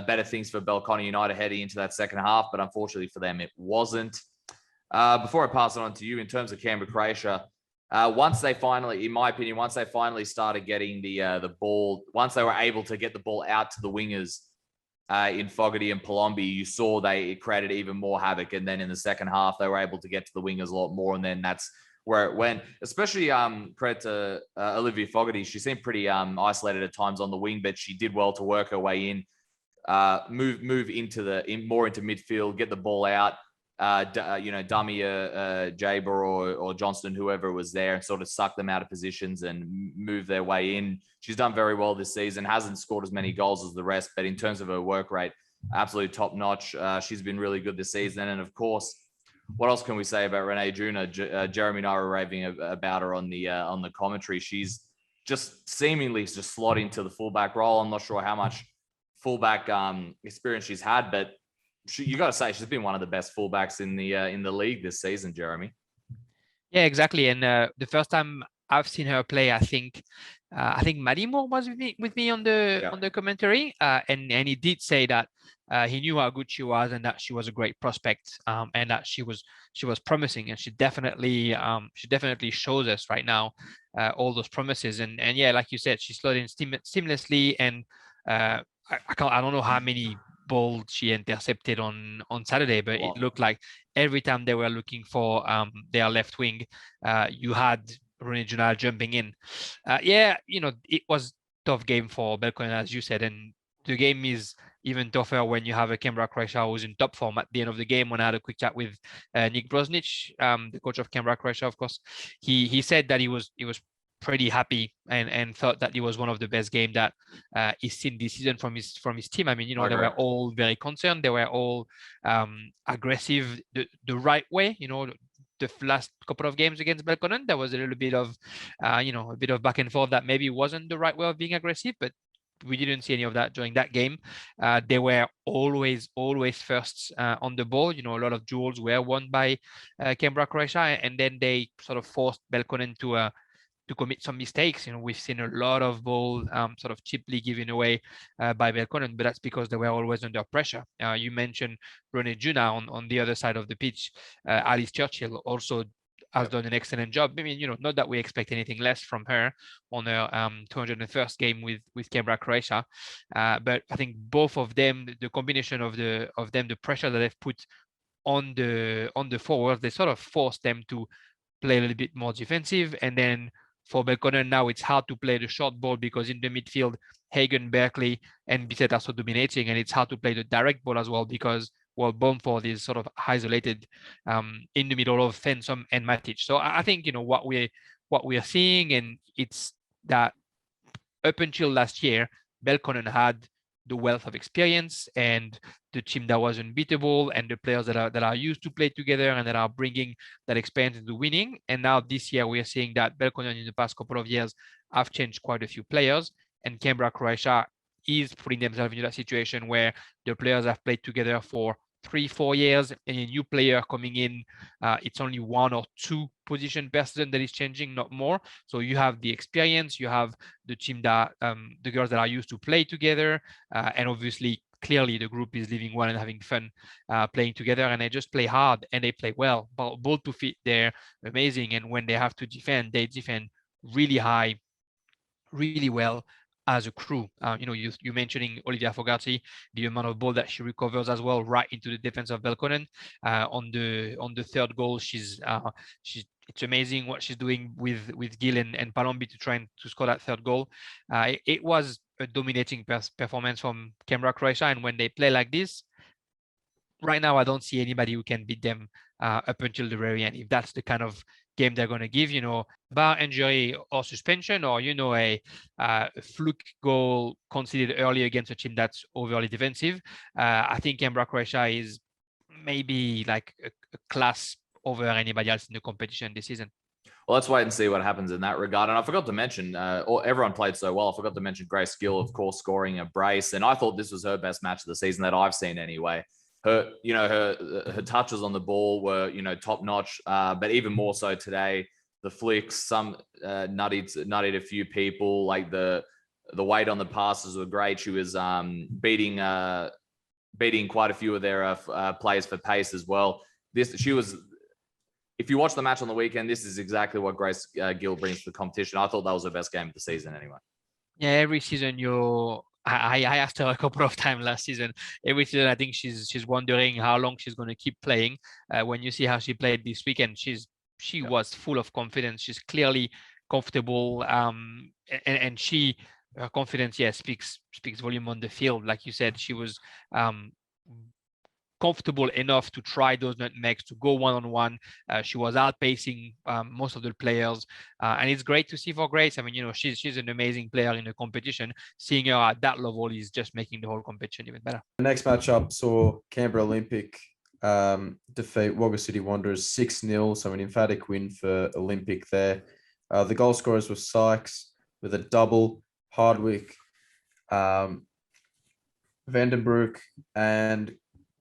better things for Belconnen United heading into that second half, but unfortunately for them, it wasn't. Before I pass it on to you, in terms of Canberra Croatia, once they finally started getting the ball, once they were able to get the ball out to the wingers, in Fogarty and Palombi, you saw they created even more havoc. And then in the second half, they were able to get to the wingers a lot more. And then that's where it went. Especially credit to Olivia Fogarty. She seemed pretty isolated at times on the wing, but she did well to work her way in, move more into midfield, get the ball out, dummy Jaber or Johnston, whoever was there, and sort of suck them out of positions and move their way in. She's done very well this season, hasn't scored as many goals as the rest, but in terms of her work rate, absolutely top notch. She's been really good this season. And of course, what else can we say about Renee Juna? Jeremy and I were raving about her on the commentary. She's just seemingly just slot into the fullback role. I'm not sure how much fullback experience she's had, but you got to say she's been one of the best fullbacks in the league this season, Jeremy.
Yeah, exactly. And the first time I've seen her play. I think Maddie Moore was with me on the commentary, and he did say that he knew how good she was and that she was a great prospect, and that she was promising, and she definitely shows us right now all those promises. And yeah, like you said, she slid in seamlessly, and I don't know how many balls she intercepted on Saturday, but it looked like every time they were looking for their left wing, you had Ronnie Junal jumping in. It was a tough game for Belconnen, as you said, and the game is even tougher when you have a Canberra Croatia who's in top form at the end of the game. When I had a quick chat with Nick Brosnich, the coach of Canberra Croatia, of course, he said that he was pretty happy and thought that it was one of the best games that he's seen this season from his team. I mean, they were all very concerned. They were all aggressive the right way. The last couple of games against Belconnen, there was a little bit of, a bit of back and forth that maybe wasn't the right way of being aggressive, but we didn't see any of that during that game. They were always first on the ball. A lot of duels were won by Canberra Croatia, and then they sort of forced Belconnen to commit some mistakes. We've seen a lot of ball sort of cheaply given away by Belconnen, but that's because they were always under pressure. You mentioned Ronnie Juna on the other side of the pitch. Alice Churchill also has done an excellent job. I mean, not that we expect anything less from her on her 201st game with Canberra Croatia, but I think both of them, the combination of them, the pressure that they've put on the forwards, they sort of forced them to play a little bit more defensive. And then for Belconnen now, it's hard to play the short ball because in the midfield, Hagen, Berkeley, and Bissett are so dominating, and it's hard to play the direct ball as well because Bomford is sort of isolated in the middle of Fensom and Matic. So I think what we're seeing, and it's that up until last year, Belconnen had the wealth of experience and the team that was unbeatable and the players that are used to play together and that are bringing that experience into winning. And now this year we are seeing that Belconnen in the past couple of years have changed quite a few players, and Canberra Croatia is putting themselves into that situation where the players have played together for 3-4 years, and a new player coming in, it's only 1 or 2 position per season that is changing, not more. So you have the experience, you have the team that the girls that are used to play together, and obviously clearly the group is living well and having fun playing together, and they just play hard and they play well. Ball to feet, they're amazing, and when they have to defend, they defend really high, really well as a crew. You mentioning Olivia Fogarty, the amount of ball that she recovers as well, right into the defense of Belconnen. On the third goal, it's amazing what she's doing with Gill and Palombi to try to score that third goal. It was a dominating performance from Canberra Croatia, and when they play like this, right now I don't see anybody who can beat them up until the very end. If that's the kind of game they're going to give, bar injury or suspension, or a fluke goal conceded early against a team that's overly defensive, I think Canberra Croatia is maybe like a class over anybody else in the competition this season.
Well, let's wait and see what happens in that regard. And I forgot to mention, everyone played so well. I forgot to mention Grace Gill, of course, scoring a brace, and I thought this was her best match of the season that I've seen anyway. Her touches on the ball were, top notch, but even more so today. The flicks, some nuttied a few people. Like the weight on the passes were great. She was beating quite a few of their players for pace as well. If you watch the match on the weekend, this is exactly what Grace Gill brings to the competition. I thought that was her best game of the season anyway.
Yeah, every season I asked her a couple of times last season. Every season, I think she's wondering how long she's going to keep playing. When you see how she played this weekend, she was full of confidence. She's clearly comfortable, and her confidence, speaks volume on the field. Like you said, she was comfortable enough to try those nutmegs, to go one-on-one. She was outpacing most of the players, and it's great to see for Grace. I mean, she's an amazing player in the competition. Seeing her at that level is just making the whole competition even better.
The next matchup saw Canberra Olympic defeat Wagga City Wanderers 6-0, so an emphatic win for Olympic there. The goal scorers were Sykes with a double, Hardwick, Vandenbroek, and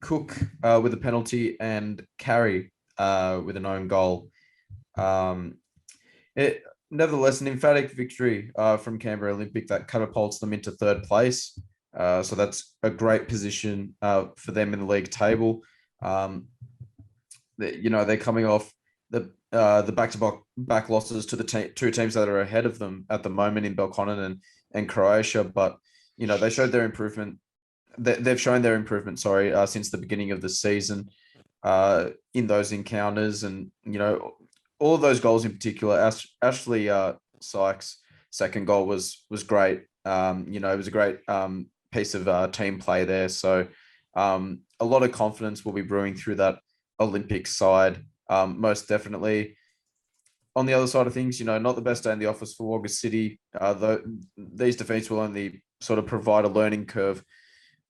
Cook with a penalty, and Carey with an own goal. nevertheless, an emphatic victory from Canberra Olympic that catapults them into third place. So that's a great position for them in the league table. They're coming off the back-to-back losses to the two teams that are ahead of them at the moment in Belconnen and Croatia, but they showed their improvement. They've shown their improvement, since the beginning of the season in those encounters, and all of those goals in particular. Ashley Sykes' second goal was great. It was a great piece of team play there. So a lot of confidence will be brewing through that Olympic side, most definitely. On the other side of things, not the best day in the office for Wagga City. Though these defeats will only sort of provide a learning curve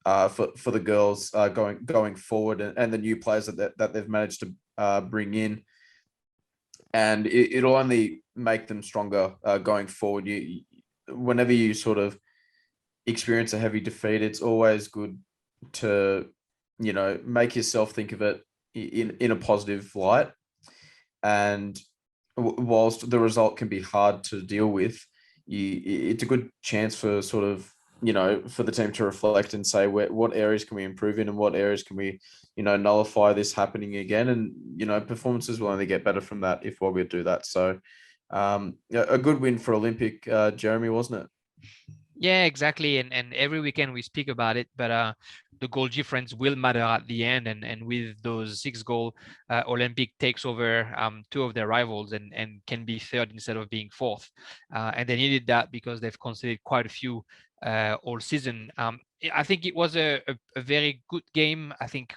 for the girls going forward, and the new players that they've managed to bring in, and it'll only make them stronger going forward. Whenever you sort of experience a heavy defeat, it's always good to make yourself think of it in a positive light. And whilst the result can be hard to deal with, it's a good chance for sort of for the team to reflect and say what areas can we improve in and what areas can we nullify this happening again. And performances will only get better from that if we do that. So a good win for Olympic, Jeremy, wasn't it?
Yeah, exactly. And every weekend we speak about it, but the goal difference will matter at the end. And with those 6 goals, Olympic takes over 2 of their rivals and can be third instead of being fourth. And they needed that because they've conceded quite a few all season. I think it was a very good game. I think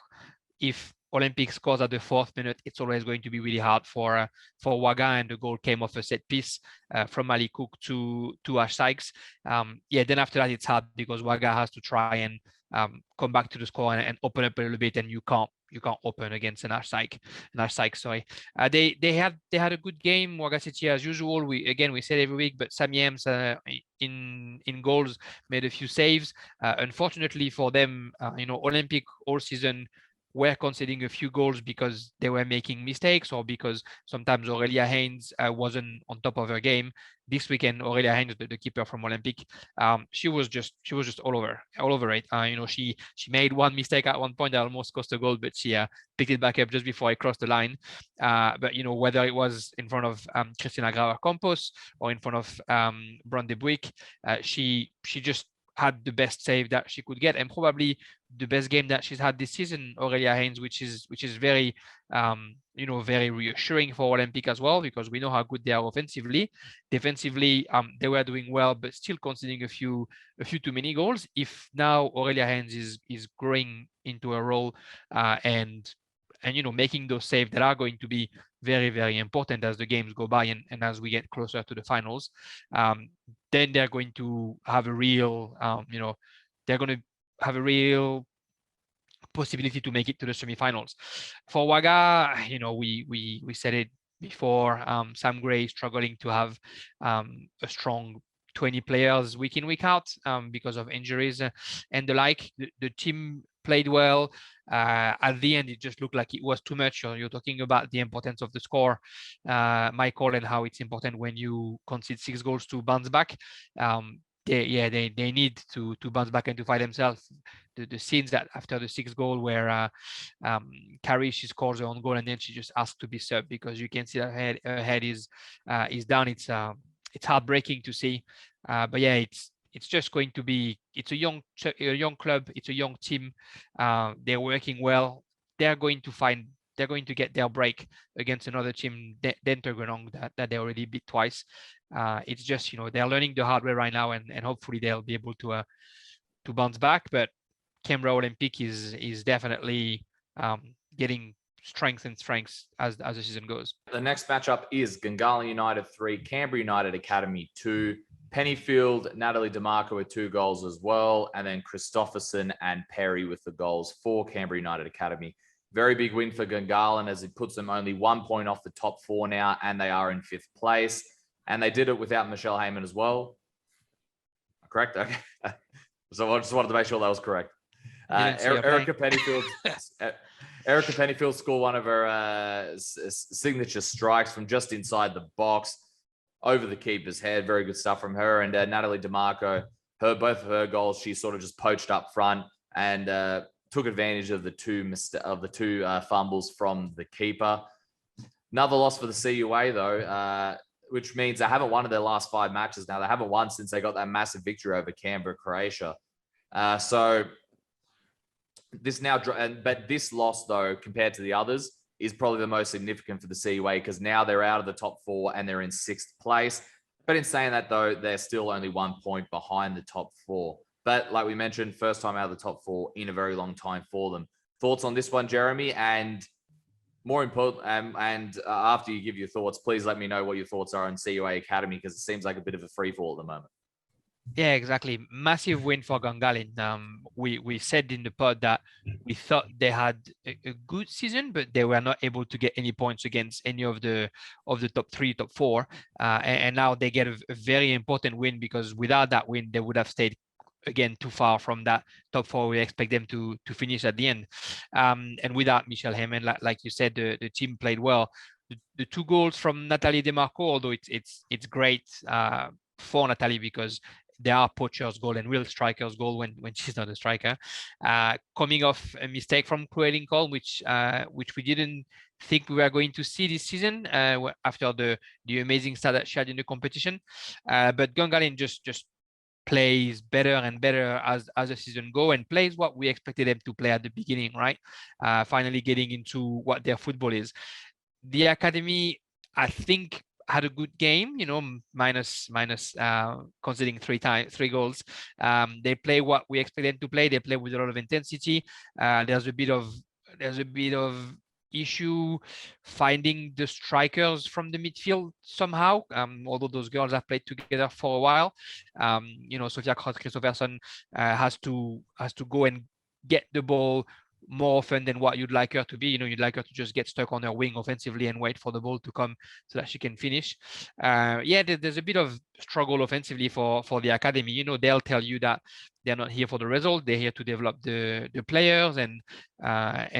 if Olympic scores at the 4th minute, it's always going to be really hard for Wagga, and the goal came off a set piece from Ali Cook to Ash Sykes. Then after that, it's hard because Wagga has to try and come back to the score and open up a little bit, and you can't open against an Ash Sykes. Sorry. They had a good game. Wagga City as usual. We said every week, but Sammy Ems in goals made a few saves. Unfortunately for them, Olympic all season were conceding a few goals because they were making mistakes, or because sometimes Aurelia Haynes wasn't on top of her game. This weekend, Aurelia Haynes, the keeper from Olympic, she was just all over it. She made one mistake at one point that almost cost a goal, but she picked it back up just before I crossed the line. But whether it was in front of Christina Grauer Campos or in front of Brande Buick, she just had the best save that she could get, and probably the best game that she's had this season, Aurelia Haynes, which is very very reassuring for Olympic as well, because we know how good they are offensively. Defensively, they were doing well, but still conceding a few too many goals. If now Aurelia Haynes is growing into a role and making those saves that are going to be very, very important as the games go by and as we get closer to the finals, then they're going to have a real, they're going to have a real possibility to make it to the semifinals. For Wagga, we said it before, Sam Gray is struggling to have a strong 20 players week in, week out because of injuries and the like. The team played well. At the end, it just looked like it was too much. You're talking about the importance of the score, Michael, and how it's important when you concede 6 goals to bounce back. They need to bounce back and to fight themselves. The scenes that after the 6th goal where Carrie, she scores her own goal and then she just asked to be subbed because you can see her head is down. It's heartbreaking to see, but yeah, it's just going to be. It's a young club. It's a young team. They're working well. They're going to get their break against another team, then Tuggeranong, that they already beat twice. It's just they're learning the hard way right now, and hopefully they'll be able to bounce back. But Canberra Olympic is definitely getting strength as the season goes.
The next matchup is Gungahlin United 3, Canberra United Academy 2. Pennyfield, Natalie DeMarco with 2 goals as well, and then Christopherson and Perry with the goals for Canberra United Academy. Very big win for Gungahlin as it puts them only 1 point off the top 4 now, and they are in 5th place. And they did it without Michelle Heyman as well. Correct? Okay. So I just wanted to make sure that was correct. Erica Pennyfield scored one of her signature strikes from just inside the box. over the keeper's head. Very good stuff from her. And Natalie DeMarco, both of her goals, she sort of just poached up front and took advantage of the two fumbles from the keeper. Another loss for the CUA though, which means they haven't won in their last 5 matches now. They haven't won since they got that massive victory over Canberra, Croatia. So this now, but this loss though, compared to the others, is probably the most significant for the CUA because now they're out of the top 4 and they're in 6th place. But in saying that though, they're still only 1 point behind the top 4. But like we mentioned, first time out of the top 4 in a very long time for them. Thoughts on this one, Jeremy? And more important, after you give your thoughts, please let me know what your thoughts are on CUA Academy because it seems like a bit of a free fall at the moment.
Yeah, exactly. Massive win for Gungahlin. We said in the pod that we thought they had a good season, but they were not able to get any points against any of the top 3, top 4. And now they get a very important win because without that win, they would have stayed again too far from that top 4. We expect them to finish at the end. And without Michelle Heyman, like you said, the team played well. The 2 goals from Natalie DeMarco, although it's great for Natalie because they are poacher's goal and real striker's goal when she's not a striker. Coming off a mistake from Queanbeyan, which we didn't think we were going to see this season after the amazing start that she had in the competition. But Gungahlin just plays better and better as the season go and plays what we expected them to play at the beginning, right? Finally getting into what their football is. The academy, I think, had a good game, minus conceding 3 goals. They play what we expect them to play. They play with a lot of intensity. There's a bit of issue finding the strikers from the midfield somehow, although those girls have played together for a while. Sofia Christopherson has to go and get the ball more often than what you'd like her to be. You'd like her to just get stuck on her wing offensively and wait for the ball to come so that she can finish. There's a bit of struggle offensively for the academy. They'll tell you that they're not here for the result. They're here to develop the players, and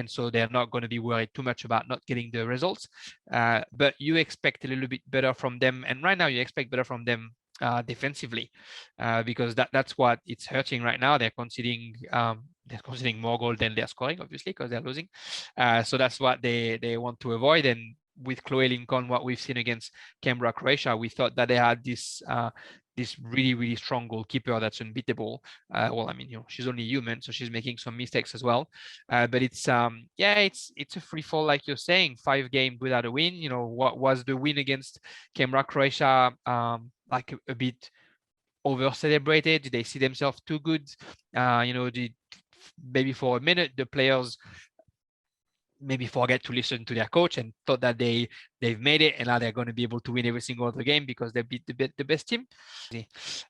so they're not going to be worried too much about not getting the results. But you expect a little bit better from them, and right now you expect better from them defensively, because that's what it's hurting right now. They're conceding more goals than they're scoring, obviously, because they're losing. So that's what they want to avoid. And with Chloe Lincoln, what we've seen against Canberra, Croatia, we thought that they had this really, really strong goalkeeper that's unbeatable. She's only human, so she's making some mistakes as well. But it's a free fall, like you're saying. 5 games without a win. What was the win against Canberra, Croatia? Like a bit over celebrated? Did they see themselves too good? Maybe for a minute the players maybe forget to listen to their coach and thought that they've made it and now they're going to be able to win every single other game because they beat the best team.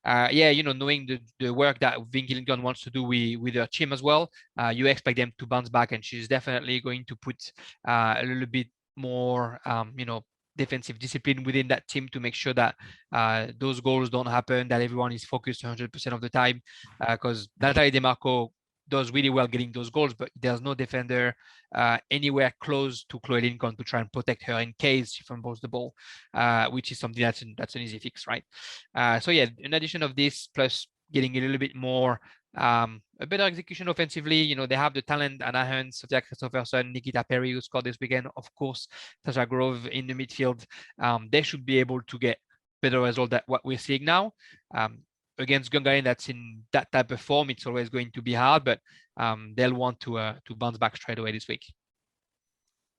Knowing the work that Vinky Lincoln wants to do with her team as well, you expect them to bounce back, and she's definitely going to put a little bit more defensive discipline within that team to make sure that those goals don't happen, that everyone is focused 100% of the time, because Natalie DeMarco does really well getting those goals, but there's no defender anywhere close to Chloe Lincoln to try and protect her in case she fumbles the ball, which is something that's an easy fix, right? In addition of this, plus getting a little bit more a better execution offensively, they have the talent: Anna Hunt, Sofia Christopherson, Nikita Perry, who scored this weekend, of course, Tasha Grove in the midfield. They should be able to get better result than what we're seeing now. Against Gungahlin, that's in that type of form, it's always going to be hard, but they'll want to bounce back straight away this week.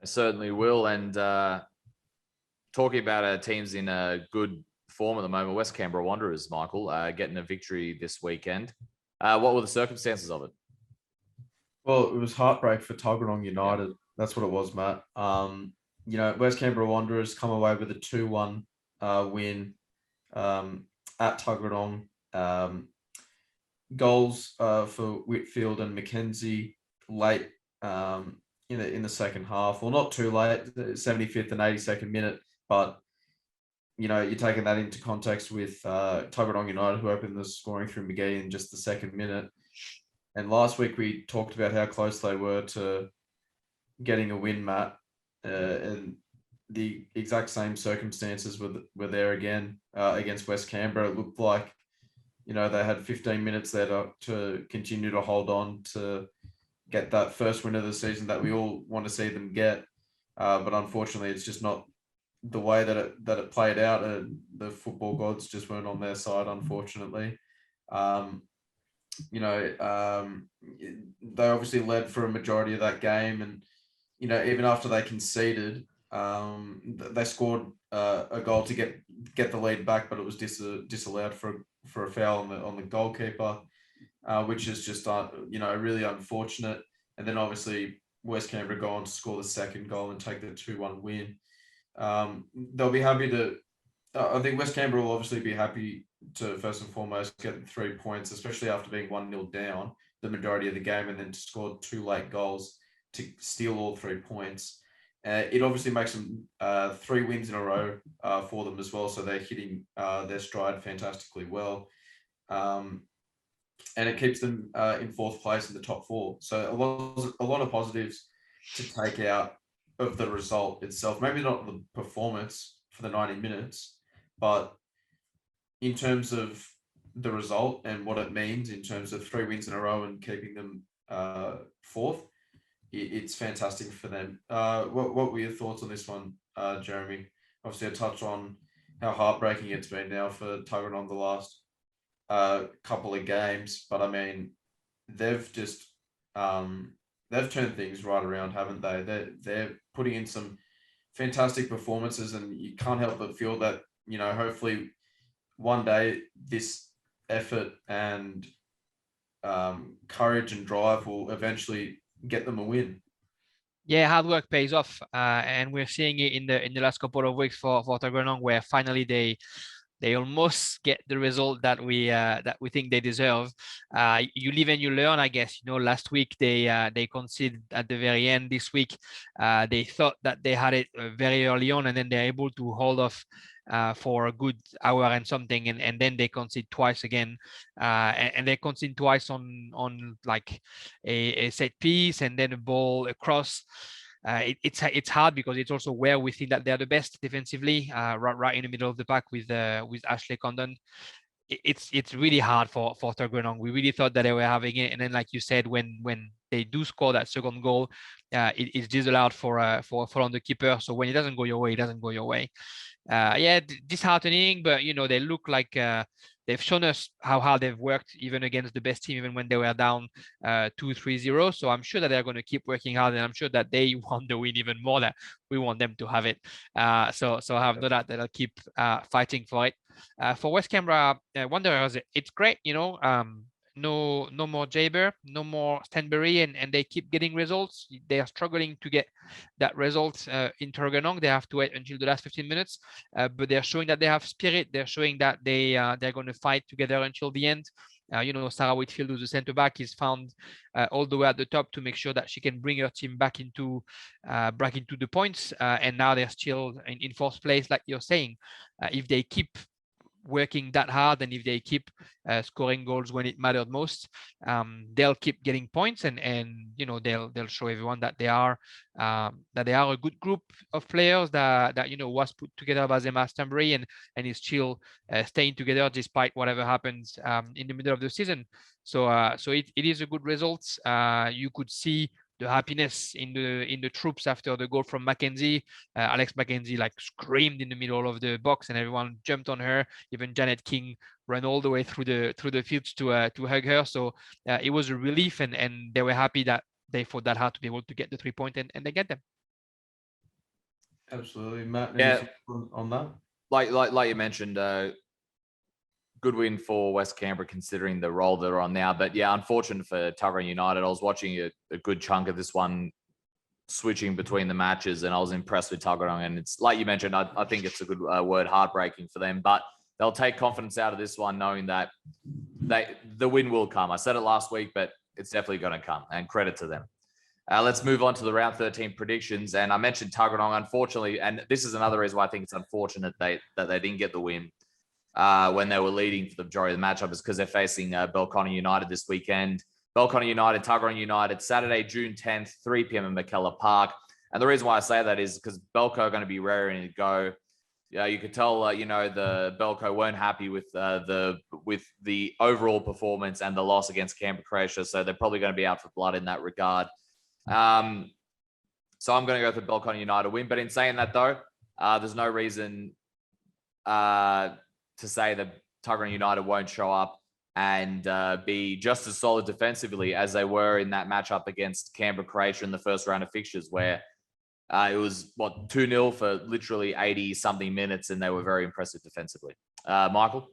I certainly will. And talking about teams in a good form at the moment, West Canberra Wanderers, Michael, getting a victory this weekend. What were the circumstances of it?
Well, it was heartbreak for Tuggeranong United. Yeah. That's what it was, Matt. West Canberra Wanderers come away with a 2-1 win at Tuggeranong. Goals for Whitfield and Mackenzie late in the second half. Well, not too late, 75th and 82nd minute, but you're taking that into context with Tuggeranong United, who opened the scoring through McGee in just the second minute. And last week we talked about how close they were to getting a win, Matt. And the exact same circumstances were there again against West Canberra. It looked like, they had 15 minutes there to continue to hold on to get that first win of the season that we all want to see them get. But unfortunately, it's just not the way that it played out. The football gods just weren't on their side, unfortunately. They obviously led for a majority of that game, and even after they conceded, they scored a goal to get the lead back, but it was disallowed for a foul on the goalkeeper, which is just really unfortunate. And then obviously West Canberra go on to score the second goal and take the 2-1 win. They'll be happy to. I think West Canberra will obviously be happy to first and foremost get the 3 points, especially after being 1-0 down the majority of the game, and then to score 2 late goals to steal all 3 points. It obviously makes them 3 wins in a row for them as well, so they're hitting their stride fantastically well. And it keeps them in 4th place in the top 4. So a lot of positives to take out of the result itself. Maybe not the performance for the 90 minutes, but in terms of the result and what it means in terms of 3 wins in a row and keeping them 4th, it's fantastic for them. What were your thoughts on this one, Jeremy? Obviously, I touched on how heartbreaking it's been now for Tuggeranong the last couple of games, but I mean, they've just they've turned things right around, haven't they? They're putting in some fantastic performances, and you can't help but feel that hopefully one day this effort and courage and drive will eventually get them a win.
Yeah, hard work pays off, and we're seeing it in the last couple of weeks for Tuggeranong, where finally they almost get the result that we think they deserve. You live and you learn, I guess. Last week they conceded at the very end. This week they thought that they had it very early on, and then they're able to hold off for a good hour and something, and then they concede twice again, and they concede twice on like a set piece and then a ball across. It's hard because it's also where we think that they're the best defensively, right in the middle of the pack with Ashley Condon. It's really hard for Tuggeranong. We really thought that they were having it, and then like you said, when they do score that second goal, it is disallowed for on the keeper. So when it doesn't go your way, it doesn't go your way. Disheartening, but they look like they've shown us how hard they've worked even against the best team, even when they were down 2-3-0. So I'm sure that they're going to keep working hard, and I'm sure that they want the win even more than we want them to have it. So I have no doubt that I'll keep fighting for it. For West Canberra Wanderers, it's great, no more Jaber, no more Stanbury, and they keep getting results. They are struggling to get that result in Tuggeranong. They have to wait until the last 15 minutes, but they're showing that they have spirit. They're showing that they're going to fight together until the end. Sarah Whitfield, who's the centre back, is found all the way at the top to make sure that she can bring her team back into the points. And now they're still in 4th place, like you're saying. If they keep working that hard, and if they keep scoring goals when it mattered most, they'll keep getting points, and they'll show everyone that they are a good group of players that was put together by Zema Stanbury and is still staying together despite whatever happens in the middle of the season. So it is a good result. You could see the happiness in the troops after the goal from Mackenzie. Alex Mackenzie screamed in the middle of the box, and everyone jumped on her. Even Janet King ran all the way through the fields to hug her. So it was a relief, and they were happy that they fought that hard to be able to get the 3 points, and they get them.
Absolutely, Matt.
Yeah,
on that.
Like you mentioned, good win for West Canberra considering the role they're on now. But yeah, unfortunate for Tuggeranong United. I was watching a good chunk of this one, switching between the matches, and I was impressed with Tuggeranong. And it's like you mentioned, I think it's a good word, heartbreaking for them. But they'll take confidence out of this one, knowing that the win will come. I said it last week, but it's definitely going to come, and credit to them. Let's move on to the round 13 predictions. And I mentioned Tuggeranong, unfortunately, and this is another reason why I think it's unfortunate that they didn't get the win when they were leading for the majority of the matchup, is because they're facing Belconnen United this weekend. Belconnen United, Tuggeranong United, Saturday, June 10th, 3 p.m. in McKellar Park. And the reason why I say that is because Belco are going to be raring to go. Yeah, you could tell, the Belco weren't happy with the overall performance and the loss against Canberra, Croatia. So they're probably going to be out for blood in that regard. So I'm going to go for Belconnen United win. But in saying that, though, there's no reason to say that Tuggeranong United won't show up and be just as solid defensively as they were in that matchup against Canberra, Croatia in the first round of fixtures, where it was 2-0 for literally 80 something minutes, and they were very impressive defensively. Michael?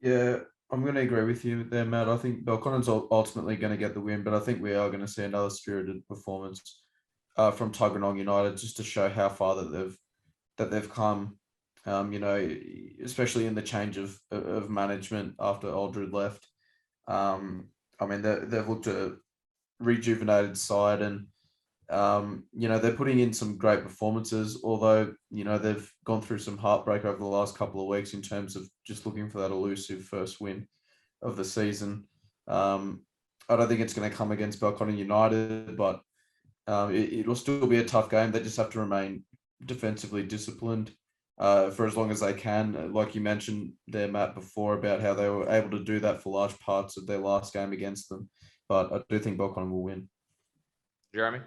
Yeah, I'm going to agree with you there, Matt. I think Belconnen's ultimately going to get the win, but I think we are going to see another spirited performance from Tuggeranong United, just to show how far that they've come. Especially in the change of management after Aldred left. They've looked at a rejuvenated side, and they're putting in some great performances, although, they've gone through some heartbreak over the last couple of weeks in terms of just looking for that elusive first win of the season. I don't think it's going to come against Belconnen United, but it'll still be a tough game. They just have to remain defensively disciplined for as long as they can. Like you mentioned there, Matt, before, about how they were able to do that for large parts of their last game against them. But I do think Belconnen will win.
Jeremy?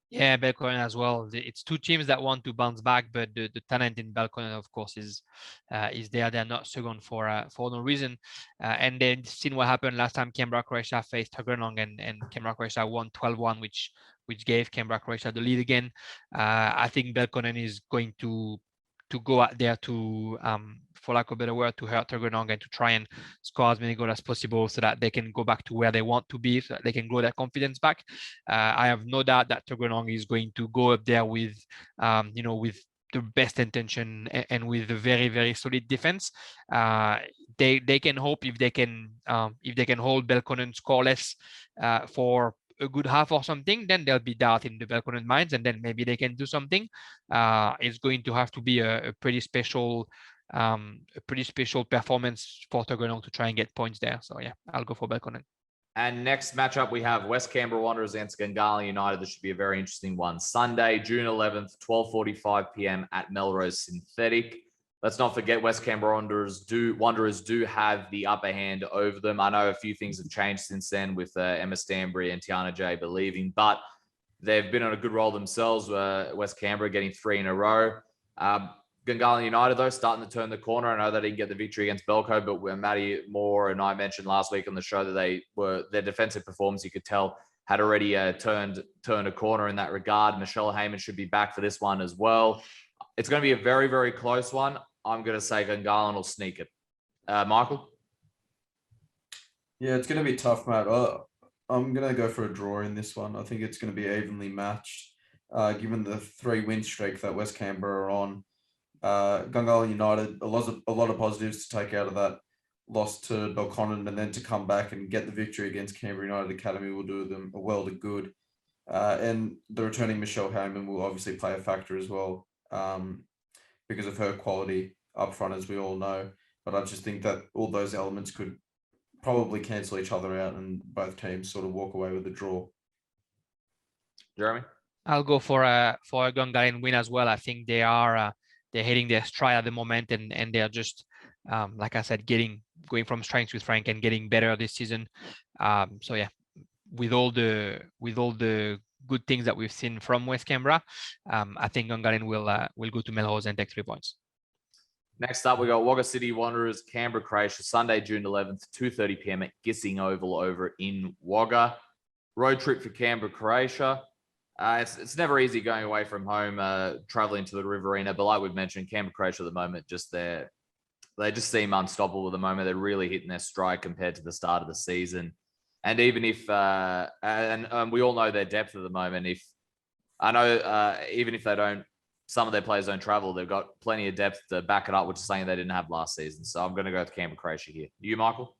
Yeah, Belconnen as well. It's two teams that want to bounce back, but the talent in Belconnen, of course, is there. They're not second for no reason. And then seen what happened last time Canberra, Croatia faced Tuggeranong, and Canberra, Croatia won 12-1, which gave Canberra, Croatia the lead again. I think Belconnen is going to go out there to, for lack of a better word, to hurt Tuggeranong and to try and score as many goals as possible so that they can go back to where they want to be, so that they can grow their confidence back. I have no doubt that Tuggeranong is going to go up there with, with the best intention and with a very, very solid defense. They can hope if they can hold Belconnen scoreless for a good half or something, then there'll be doubt in the Belconnen minds, and then maybe they can do something. It's going to have to be a pretty special performance for Tuggeranong to try and get points there. So yeah, I'll go for Belconnen.
And next matchup, we have West Canberra Wanderers against Gungahlin United. This should be a very interesting one. Sunday, June 11th, 12:45 p.m. at Melrose Synthetic. Let's not forget West Canberra Wanderers do have the upper hand over them. I know a few things have changed since then with Emma Stanbury and Tiana J leaving, but they've been on a good roll themselves. West Canberra getting 3 in a row. Gungahlin United, though, starting to turn the corner. I know they didn't get the victory against Belco, but when Matty Moore and I mentioned last week on the show that their defensive performance, you could tell, had already turned a corner in that regard. Michelle Heyman should be back for this one as well. It's going to be a very, very close one. I'm going to say Gungahlin will sneak it. Michael?
Yeah, it's going to be tough, Matt. I'm going to go for a draw in this one. I think it's going to be evenly matched, given the 3-win streak that West Canberra are on. Gungahlin United, a lot of positives to take out of that loss to Belconnen, and then to come back and get the victory against Canberra United Academy will do them a world of good. And the returning Michelle Heyman will obviously play a factor as well, because of her quality up front, as we all know. But I just think that all those elements could probably cancel each other out, and both teams sort of walk away with a draw.
Jeremy?
I'll go for a Gungahlin win as well. I think they are they're hitting their stride at the moment, and they're just like I said, going from strength to strength and getting better this season. So yeah, with all the good things that we've seen from West Canberra, I think Gungahlin will go to Melrose and take 3 points.
Next up, we got Wagga City Wanderers, Canberra, Croatia, Sunday, June 11th, 2:30 p.m. at Gissing Oval over in Wagga. Road trip for Canberra, Croatia. It's never easy going away from home, traveling to the Riverina, but like we've mentioned, Canberra, Croatia at the moment, they just seem unstoppable at the moment. They're really hitting their stride compared to the start of the season. And even if, and we all know their depth at the moment, even if some of their players don't travel, they've got plenty of depth to back it up, which is something they didn't have last season. So I'm going to go with Canberra, Croatia here. You, Michael?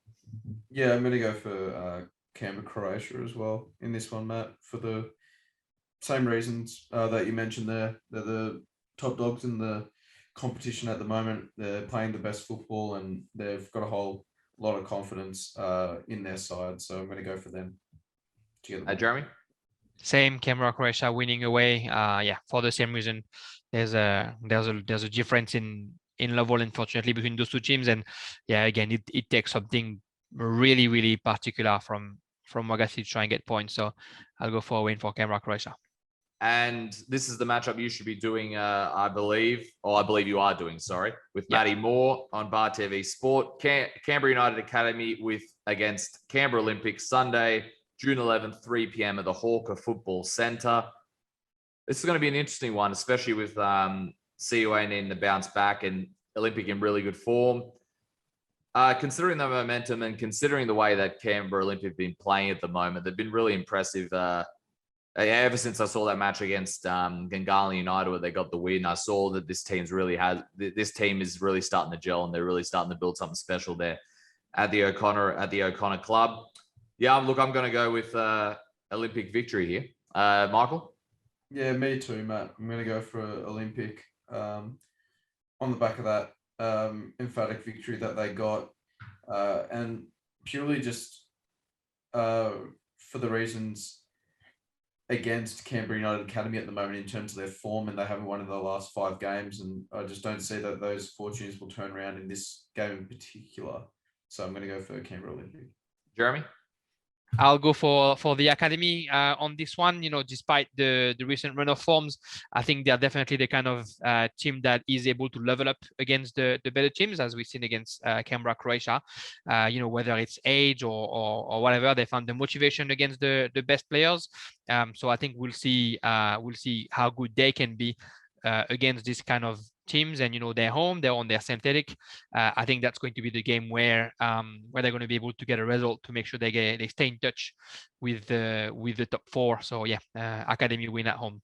Yeah, I'm going to go for Canberra, Croatia as well in this one, Matt, for the same reasons that you mentioned there. They're the top dogs in the competition at the moment. They're playing the best football, and they've got a whole lot of confidence in their side. So I'm going to go for them.
Jeremy?
Same, Canberra, Croatia winning away. Yeah, for the same reason. There's a difference in level, unfortunately, between those two teams. And yeah, again, it takes something really, really particular from Wagga to try and get points. So I'll go for a win for Canberra, Croatia.
And this is the matchup you should be doing, I believe you are doing, sorry, with Matty Moore on Bar TV Sport. Canberra United Academy against Canberra Olympic, Sunday, June 11th, 3 p.m. at the Hawker Football Centre. This is going to be an interesting one, especially with CUA needing to bounce back and Olympic in really good form. Considering the momentum and considering the way that Canberra Olympic have been playing at the moment, they've been really impressive. Ever since I saw that match against Gungahlin United where they got the win, I saw that this team is really starting to gel and they're really starting to build something special there at the O'Connor Club. Yeah, look, I'm going to go with Olympic victory here. Michael?
Yeah, me too, Matt. I'm going to go for Olympic on the back of that emphatic victory that they got, and purely just for the reasons against Canberra United Academy at the moment in terms of their form, and they haven't won in the last 5 games, and I just don't see that those fortunes will turn around in this game in particular. So I'm going to go for Canberra Olympic.
Jeremy?
I'll go for the academy on this one. Despite the recent run of forms, I think they're definitely the kind of team that is able to level up against the better teams, as we've seen against Canberra, Croatia. Whether it's age or whatever, they found the motivation against the best players. So I think we'll see how good they can be against this kind of teams, and they're home, they're on their synthetic. I think that's going to be the game where they're going to be able to get a result to make sure they stay in touch with the top 4. So yeah, academy win at home.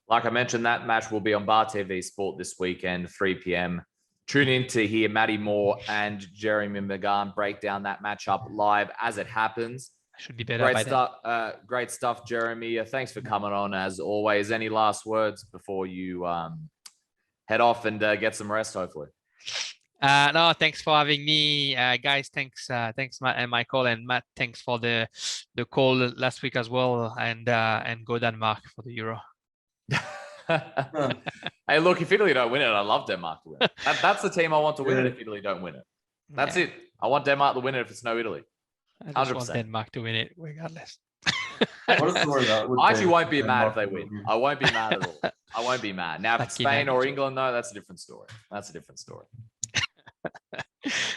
Like I mentioned, that match will be on Bar TV Sport this weekend, 3 p.m. Tune in to hear Matty Moore and Jeremy Magan break down that matchup live as it happens.
Should be better.
Great stuff, Jeremy. Thanks for coming on as always. Any last words before you head off and get some rest, hopefully?
No, thanks for having me, guys. Thanks Matt and Michael, and Matt, thanks for the call last week as well, and go Denmark for the Euro.
Hey, look, if Italy don't win it, I love Denmark to win it. That's the team I want to win it if Italy don't win it. That's it. I want Denmark to win it if it's no Italy. 100%.
I just want Denmark to win it regardless.
I actually won't be mad if they win. I won't be mad at all. I won't be mad. Now, if it's Spain or England, no, that's a different story.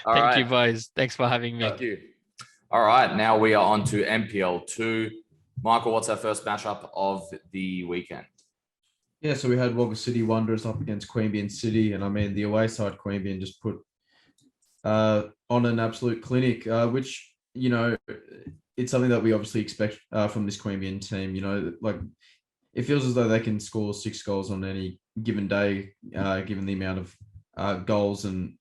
Thank you, boys. Thanks for having me.
Thank you. All right, now we are on to NPL 2. Michael, what's our first matchup of the weekend?
Yeah, so we had Wagga City Wanderers up against Queanbeyan City, and I mean the away side Queanbeyan just put on an absolute clinic, which it's something that we obviously expect from this Queanbeyan team. Like it feels as though they can score 6 goals on any given day, given the amount of goals and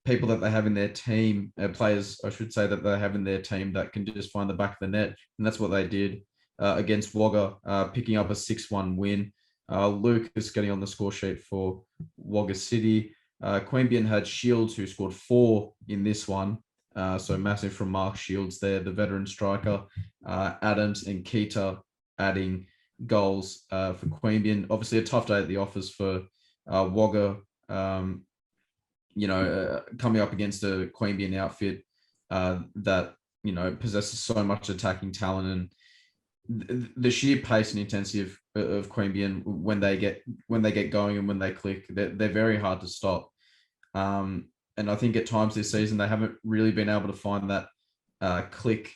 people that they have in their team, players, I should say, that they have in their team that can just find the back of the net. And that's what they did against Wagga, picking up a 6-1 win. Luke is getting on the score sheet for Wagga City. Queanbeyan had Shields, who scored 4 in this one. So massive from Mark Shields there, the veteran striker. Adams and Keita adding goals for Queanbeyan. Obviously a tough day at the office for Wagga, coming up against a Queanbeyan outfit that, possesses so much attacking talent, and the sheer pace and intensity of Queanbeyan when they get going and when they click, they're very hard to stop. And I think at times this season, they haven't really been able to find that click.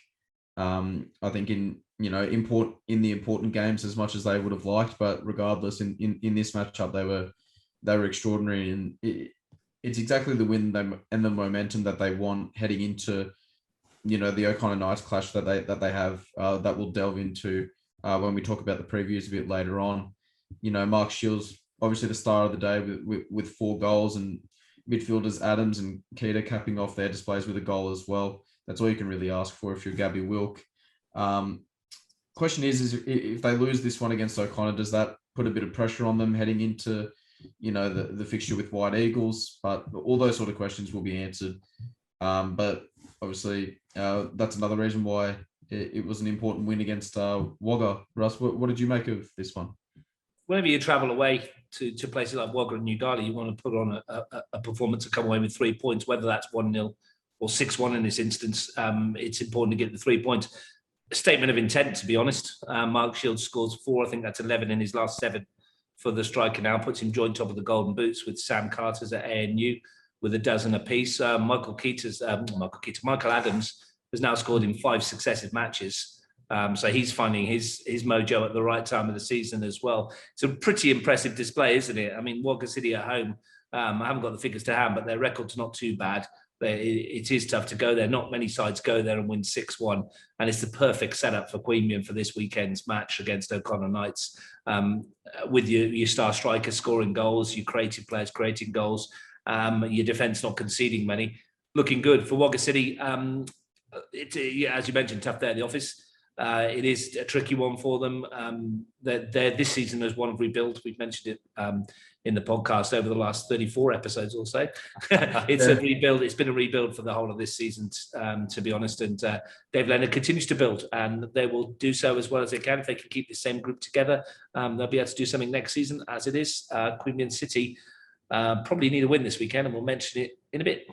I think in the important games as much as they would have liked, but regardless, in this matchup, they were extraordinary, and it's exactly the win and the momentum that they want heading into, the O'Connor Knights clash that they have, that we'll delve into when we talk about the previews a bit later on. Mark Shields, obviously the star of the day with 4 goals, and midfielders Adams and Keita capping off their displays with a goal as well. That's all you can really ask for if you're Gabby Wilk. Question is if they lose this one against O'Connor, does that put a bit of pressure on them heading into, the fixture with White Eagles? But all those sort of questions will be answered. But obviously, that's another reason why it was an important win against Wagga. Russ, what did you make of this one?
Whenever you travel away to places like Wagga and Yoogali, you want to put on a performance to come away with 3 points, whether that's 1-0 or 6-1 in this instance. It's important to get the 3 points. A statement of intent, to be honest. Mark Shields scores 4. I think that's 11 in his last 7 for the striker now. Puts him joint top of the Golden Boots with Sam Carter's at ANU with a dozen apiece. Michael Adams has now scored in 5 successive matches. So he's finding his mojo at the right time of the season as well. It's a pretty impressive display, isn't it? I mean, Wagga City at home, I haven't got the figures to hand, but their record's not too bad. It is tough to go there. Not many sides go there and win 6-1. And it's the perfect setup for Queanbeyan for this weekend's match against O'Connor Knights. With your star striker scoring goals, your creative players creating goals, your defence not conceding many. Looking good for Wagga City. As you mentioned, tough day at the office. It is a tricky one for them. They're this season as one of rebuild. We've mentioned it in the podcast over the last 34 episodes or so. It's a rebuild. It's been a rebuild for the whole of this season, to be honest. And Dave Leonard continues to build, and they will do so as well as they can. If they can keep the same group together, they'll be able to do something next season. As it is, Queanbeyan City probably need a win this weekend, and we'll mention it in a bit.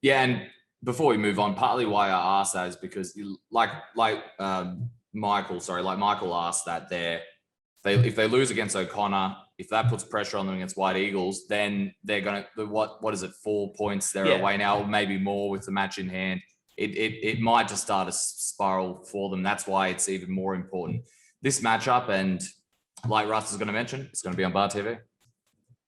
Yeah, and before we move on, partly why I asked that is because, like Michael asked that if they lose against O'Connor, if that puts pressure on them against White Eagles, then they're going to, what is it, 4 points they're away now, maybe more with the match in hand. It might just start a spiral for them. That's why it's even more important. This matchup, and like Russ is going to mention, it's going to be on Bar TV.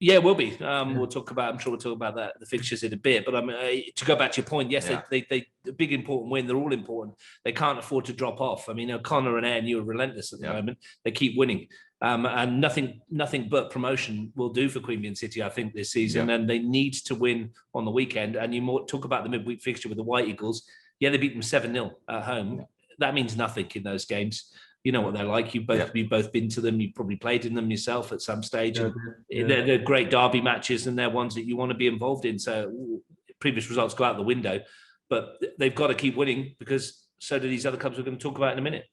Yeah, it will be. We'll talk about. I'm sure we'll talk about that, the fixtures in a bit. But I mean, to go back to your point, yes, they a big important win. They're all important. They can't afford to drop off. I mean, O'Connor and ANU are relentless at the moment. They keep winning, and nothing but promotion will do for Queanbeyan City, I think, this season. And they need to win on the weekend. And you talk about the midweek fixture with the White Eagles. Yeah, they beat them 7-0 at home. That means nothing in those games. You know what they're like. You've both been to them. You've probably played in them yourself at some stage. They're great derby matches, and they're ones that you want to be involved in. So previous results go out the window, but they've got to keep winning, because so do these other clubs we're going to talk about in a minute.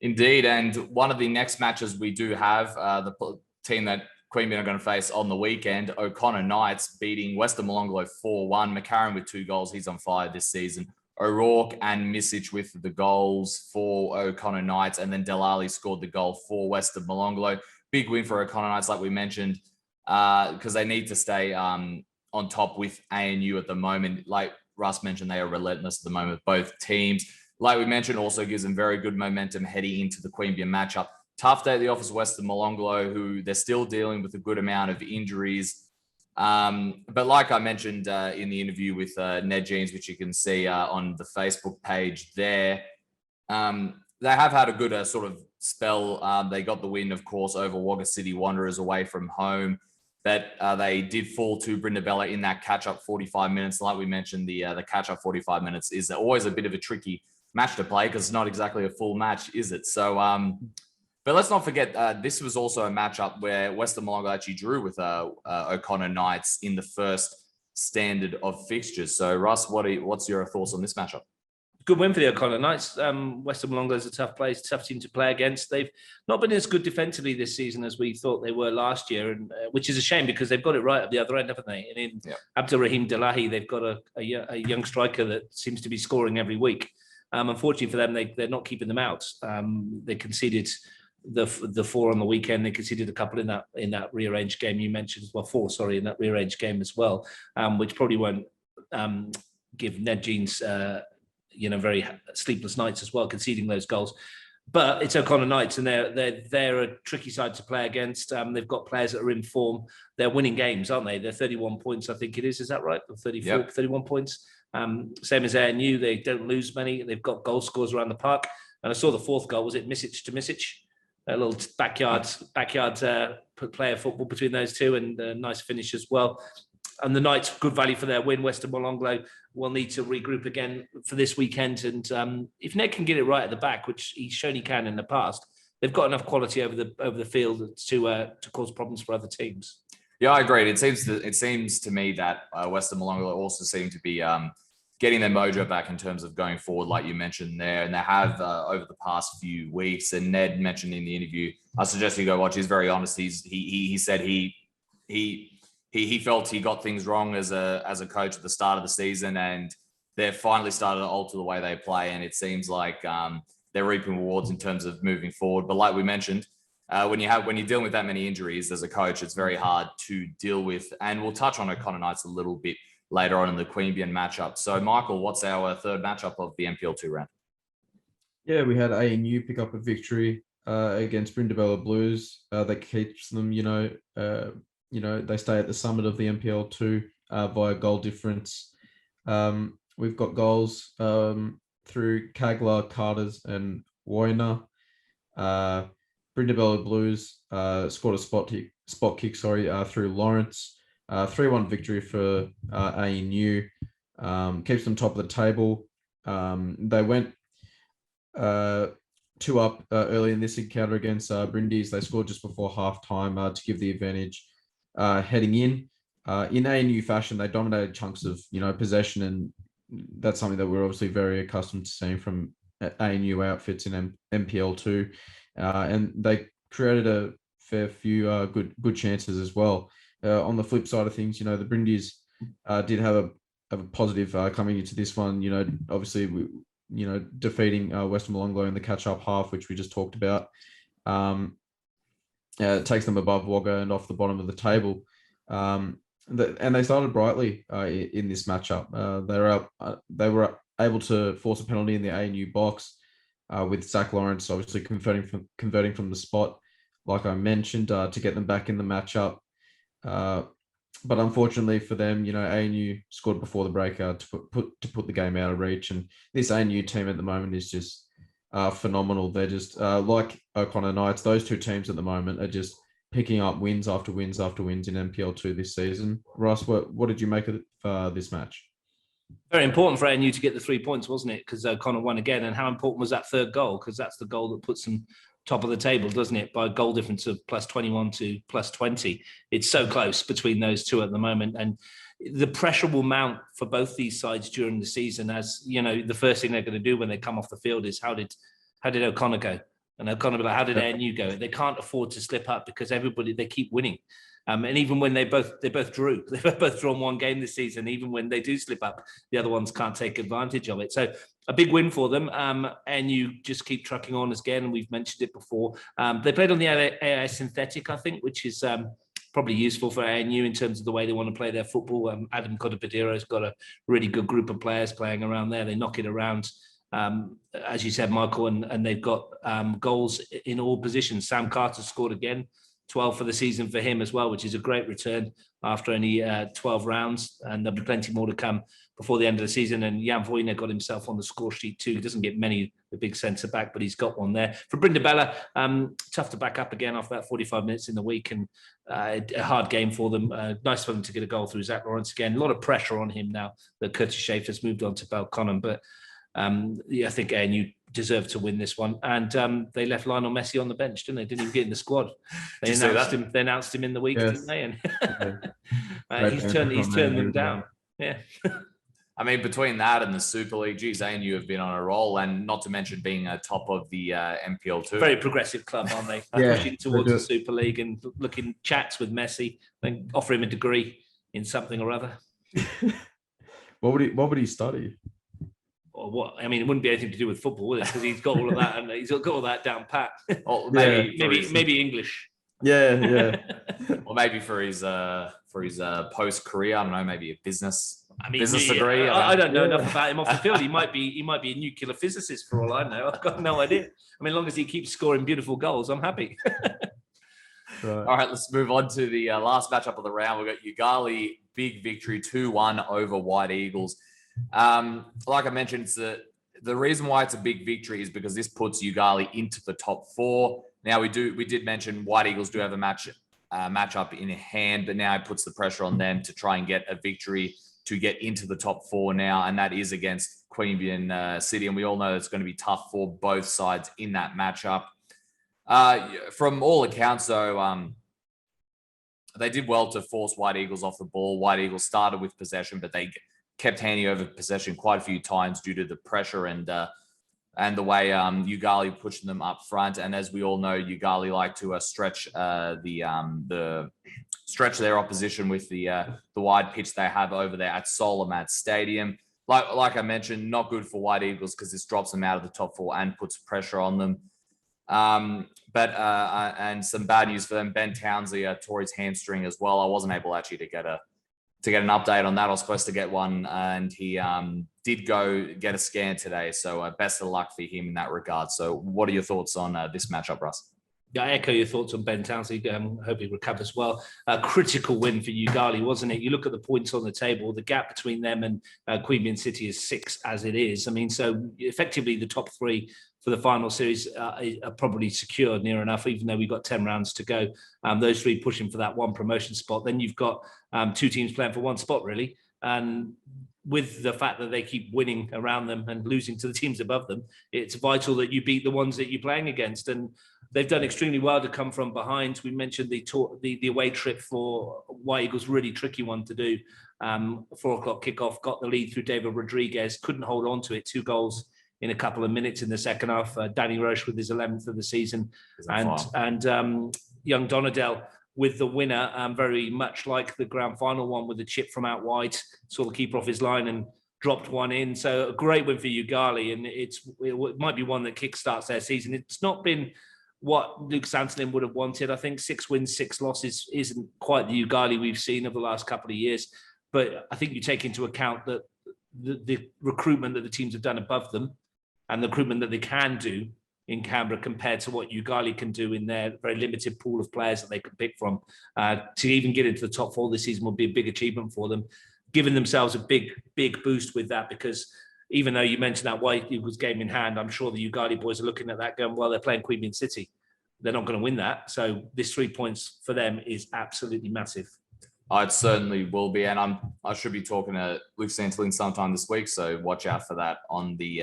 Indeed, and one of the next matches we do have, the team that Queanbeyan are going to face on the weekend, O'Connor Knights beating Western Molonglo 4-1. McCarran with 2 goals. He's on fire this season. O'Rourke and Misic with the goals for O'Connor Knights, and then Delali scored the goal for Western Molonglo. Big win for O'Connor Knights, like we mentioned, because they need to stay on top with ANU at the moment. Like Russ mentioned, they are relentless at the moment with both teams. Like we mentioned, also gives them very good momentum heading into the Queanbeyan matchup. Tough day at the office, Western Molonglo, who they're still dealing with a good amount of injuries. But like I mentioned in the interview with Ned Jeans, which you can see on the Facebook page there, they have had a good sort of spell. They got the win, of course, over Wagga City Wanderers away from home. That they did fall to Brindabella in that catch-up 45 minutes. Like we mentioned, the catch-up 45 minutes is always a bit of a tricky match to play, because it's not exactly a full match, is it? So, but let's not forget, this was also a matchup where Western Molonglo actually drew with O'Connor Knights in the first standard of fixtures. So, Russ, what's your thoughts on this matchup?
Good win for the O'Connor Knights. Western Molonglo is a tough team to play against. They've not been as good defensively this season as we thought they were last year, and which is a shame, because they've got it right at the other end, haven't they? And in Abdulrahim Delahi, they've got a young striker that seems to be scoring every week. Unfortunately for them, they're not keeping them out. They conceded the 4 on the weekend. They conceded a couple in that rearranged game you mentioned, 4 in that rearranged game as well, which probably won't give Ned Jeans very sleepless nights as well, conceding those goals. But it's O'Connor Knights, and they're a tricky side to play against. They've got players that are in form. They're winning games, aren't they? They're 31 points, I think it is. Is that right? Or 34, 31 points. Same as ANU. They don't lose many. They've got goal scorers around the park. And I saw the 4th goal. Was it Misic to Misic? A little backyard player football between those two, and a nice finish as well. And the Knights, good value for their win. Western Molonglo will need to regroup again for this weekend. And if Ned can get it right at the back, which he's shown he can in the past, they've got enough quality over the field to cause problems for other teams. Yeah,
I agree. It seems to me that Western Molonglo also seem to be getting their mojo back in terms of going forward, like you mentioned there. And they have over the past few weeks. And Ned mentioned in the interview, I suggest you go watch. He's very honest. He said he felt he got things wrong as a coach at the start of the season, and they've finally started to alter the way they play. And it seems like they're reaping rewards in terms of moving forward. But like we mentioned, when you're dealing with that many injuries as a coach, it's very hard to deal with. And we'll touch on O'Connor Knights a little bit later on in the Queanbeyan matchup. So, Michael, what's our third matchup of the NPL2 round?
Yeah, we had ANU pick up a victory against Brindabella Blues. That keeps them, they stay at the summit of the NPL2 via goal difference. We've got goals through Kagler, Carters, and Woyner. Brindabella Blues scored a spot kick through Lawrence. 3-1 victory for ANU. Keeps them top of the table. They went 2 up early in this encounter against Brindis. They scored just before halftime to give the advantage heading in. In ANU fashion, they dominated chunks of possession, and that's something that we're obviously very accustomed to seeing from ANU outfits in NPL2. And they created a fair few good chances as well. On the flip side of things, the Brindis did have a positive coming into this one. Obviously, defeating Western Molonglo in the catch-up half, which we just talked about. It takes them above Wagga and off the bottom of the table. And they started brightly in this matchup. They were able to force a penalty in the ANU box with Zach Lawrence obviously converting from the spot, like I mentioned, to get them back in the matchup. But unfortunately for them, ANU scored before the break to put the game out of reach. And this ANU team at the moment is just phenomenal. They're just like O'Connor Knights. Those two teams at the moment are just picking up wins after wins after wins in NPL2 this season. Russ, what did you make of this match?
Very important for ANU to get the 3 points, wasn't it? Because O'Connor won again. And how important was that third goal? Because that's the goal that puts them top of the table, doesn't it? By a goal difference of plus 21 to plus 20. It's so close between those two at the moment. And the pressure will mount for both these sides during the season. As the first thing they're going to do when they come off the field is how did O'Connor go? And O'Connor be like, how did ANU go? They can't afford to slip up because they keep winning. And even when they both drew, they've both drawn one game this season. Even when they do slip up, the other ones can't take advantage of it. So a big win for them. And you just keep trucking on again. And we've mentioned it before. They played on the AI synthetic, I think, which is probably useful for ANU in terms of the way they want to play their football. Adam Cotapadiro's got a really good group of players playing around there. They knock it around. As you said, Michael, and they've got goals in all positions. Sam Carter scored again. 12 for the season for him as well, which is a great return after only 12 rounds. And there'll be plenty more to come before the end of the season. And Jan Voyner got himself on the score sheet too. He doesn't get many, the big centre back, but he's got one there. For Brindabella, tough to back up again after that 45 minutes in the week, and a hard game for them. Nice for them to get a goal through Zach Lawrence again. A lot of pressure on him now that Curtis Schaefer's moved on to Belconnen. But I think ANU deserved to win this one, and they left Lionel Messi on the bench, didn't they? Didn't even get in the squad. They announced him in the week,
yes.
Didn't they? And he's turned them down. Yeah.
I mean, between that and the Super League, geez, ANU have been on a roll, and not to mention being top of the NPL2.
Very progressive club, aren't they?
Yeah,
pushing towards the Super League and looking chats with Messi, then offer him a degree in something or other.
What would he study?
Or what? I mean, it wouldn't be anything to do with football, would it? Because he's got all of that, and he's got all that down pat.
Or
maybe English.
Yeah.
Or maybe for his post career, I don't know, maybe a business degree.
I don't know enough about him off the field. He might be a nuclear physicist for all I know. I've got no idea. I mean, as long as he keeps scoring beautiful goals, I'm happy.
Right.
All right, let's move on to the last matchup of the round. We've got Yoogali, big victory, 2-1 over White Eagles. Like I mentioned, it's the reason why it's a big victory is because this puts Yoogali into the top 4. Now we did mention White Eagles do have a matchup in hand, but now it puts the pressure on them to try and get a victory to get into the top 4 now, and that is against Queanbeyan City, and we all know it's going to be tough for both sides in that matchup. From all accounts, though, they did well to force White Eagles off the ball. White Eagles started with possession, but they kept handing over possession quite a few times due to the pressure and the way Yoogali pushing them up front. And as we all know, Yoogali like to stretch their opposition with the wide pitch they have over there at Solomad Stadium. Like I mentioned, not good for White Eagles because this drops them out of the top 4 and puts pressure on them. And some bad news for them. Ben Townsley tore his hamstring as well. I wasn't able actually to get an update on that. I was supposed to get one, and he did go get a scan today. So best of luck for him in that regard. So what are your thoughts on this matchup, Russ?
Yeah, I echo your thoughts on Ben Townsley. Hope he recovers well. A critical win for Yoogali, wasn't it? You look at the points on the table, the gap between them and Queanbeyan City is 6 as it is. I mean, so effectively the top 3 for the final series are probably secured near enough, even though we've got 10 rounds to go. Those 3 pushing for that 1 promotion spot. Then you've got 2 teams playing for 1 spot, really. And with the fact that they keep winning around them and losing to the teams above them, it's vital that you beat the ones that you're playing against. And they've done extremely well to come from behind. We mentioned the away trip for White Eagles, really tricky one to do. 4:00 kickoff, got the lead through David Rodriguez, couldn't hold on to it. 2 goals in a couple of minutes in the second half. Danny Roche with his 11th of the season, and young Donadell with the winner, very much like the grand final one with the chip from out wide, saw the keeper off his line and dropped one in. So a great win for Yoogali, and it might be one that kickstarts their season. It's not been what Luke Santonin would have wanted. I think 6 wins, 6 losses isn't quite the Yoogali we've seen over the last couple of years. But I think you take into account that the recruitment that the teams have done above them and the recruitment that they can do in Canberra compared to what Yoogali can do in their very limited pool of players that they can pick from. To even get into the top 4 this season will be a big achievement for them, giving themselves a big boost with that, because even though you mentioned that White Eagles game in hand, I'm sure the Yoogali boys are looking at that going, well, they're playing Queanbeyan City. They're not going to win that. So this 3 points for them is absolutely massive.
It certainly will be, and I should be talking to Luke Santonin sometime this week, so watch out for that on the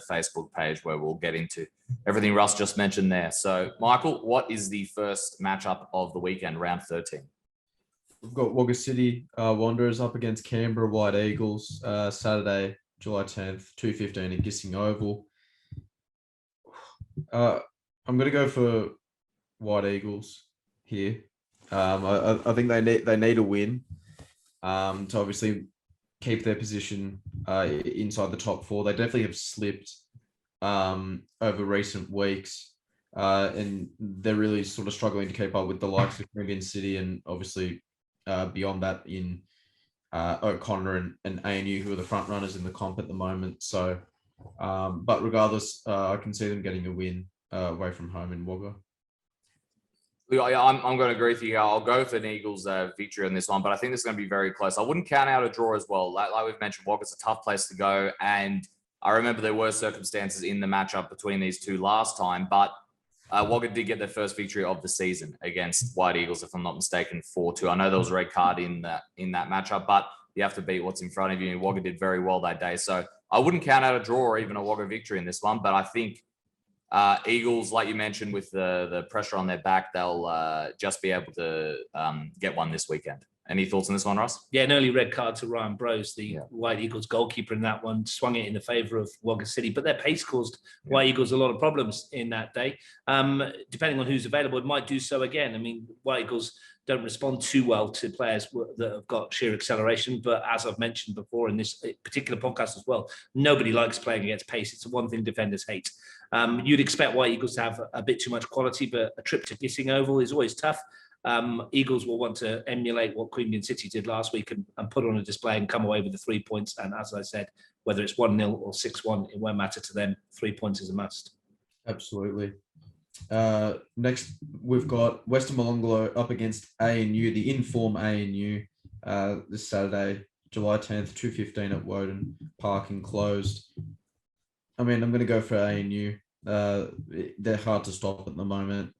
Facebook page where we'll get into everything Russ just mentioned there. So, Michael, what is the first matchup of the weekend, round 13?
We've got Wagga City Wanderers up against Canberra White Eagles, Saturday, July 10th, 2:15 at Gissing Oval. I'm going to go for White Eagles here. I think they need a win to obviously keep their position inside the top 4. They definitely have slipped over recent weeks, and they're really sort of struggling to keep up with the likes of Queanbeyan City and obviously beyond that in O'Connor and ANU, who are the front runners in the comp at the moment. So, but regardless, I can see them getting a win away from home in Wagga.
Yeah, I'm going to agree with you. I'll go for an Eagles victory on this one, but I think this is going to be very close. I wouldn't count out a draw as well. Like we've mentioned, Wagga's a tough place to go, and I remember there were circumstances in the matchup between these two last time, but Wagga did get their first victory of the season against White Eagles, if I'm not mistaken, 4-2. I know there was a red card in that matchup, but you have to beat what's in front of you, and Wagga did very well that day. So I wouldn't count out a draw or even a Wagga victory in this one, but I think Eagles, like you mentioned, with the pressure on their back, they'll just be able to get one this weekend. Any thoughts on this one, Russ?
Yeah, an early red card to Ryan Brose, the White Eagles goalkeeper in that one, swung it in the favour of Wagga City, but their pace caused White Eagles a lot of problems in that day. Depending on who's available, it might do so again. I mean, White Eagles don't respond too well to players that have got sheer acceleration, but as I've mentioned before in this particular podcast as well, nobody likes playing against pace. It's the one thing defenders hate. You'd expect White Eagles to have a bit too much quality, but a trip to Gissing Oval is always tough. Eagles will want to emulate what Queanbeyan City did last week and put on a display and come away with the 3 points. And as I said, whether it's 1-0 or 6-1, it won't matter to them. 3 points is a must.
Absolutely. Next, we've got Western Molonglo up against ANU, the in-form ANU, this Saturday, July 10th, 2:15 at Woden Park enclosed. I mean, I'm going to go for ANU. They're hard to stop at the moment.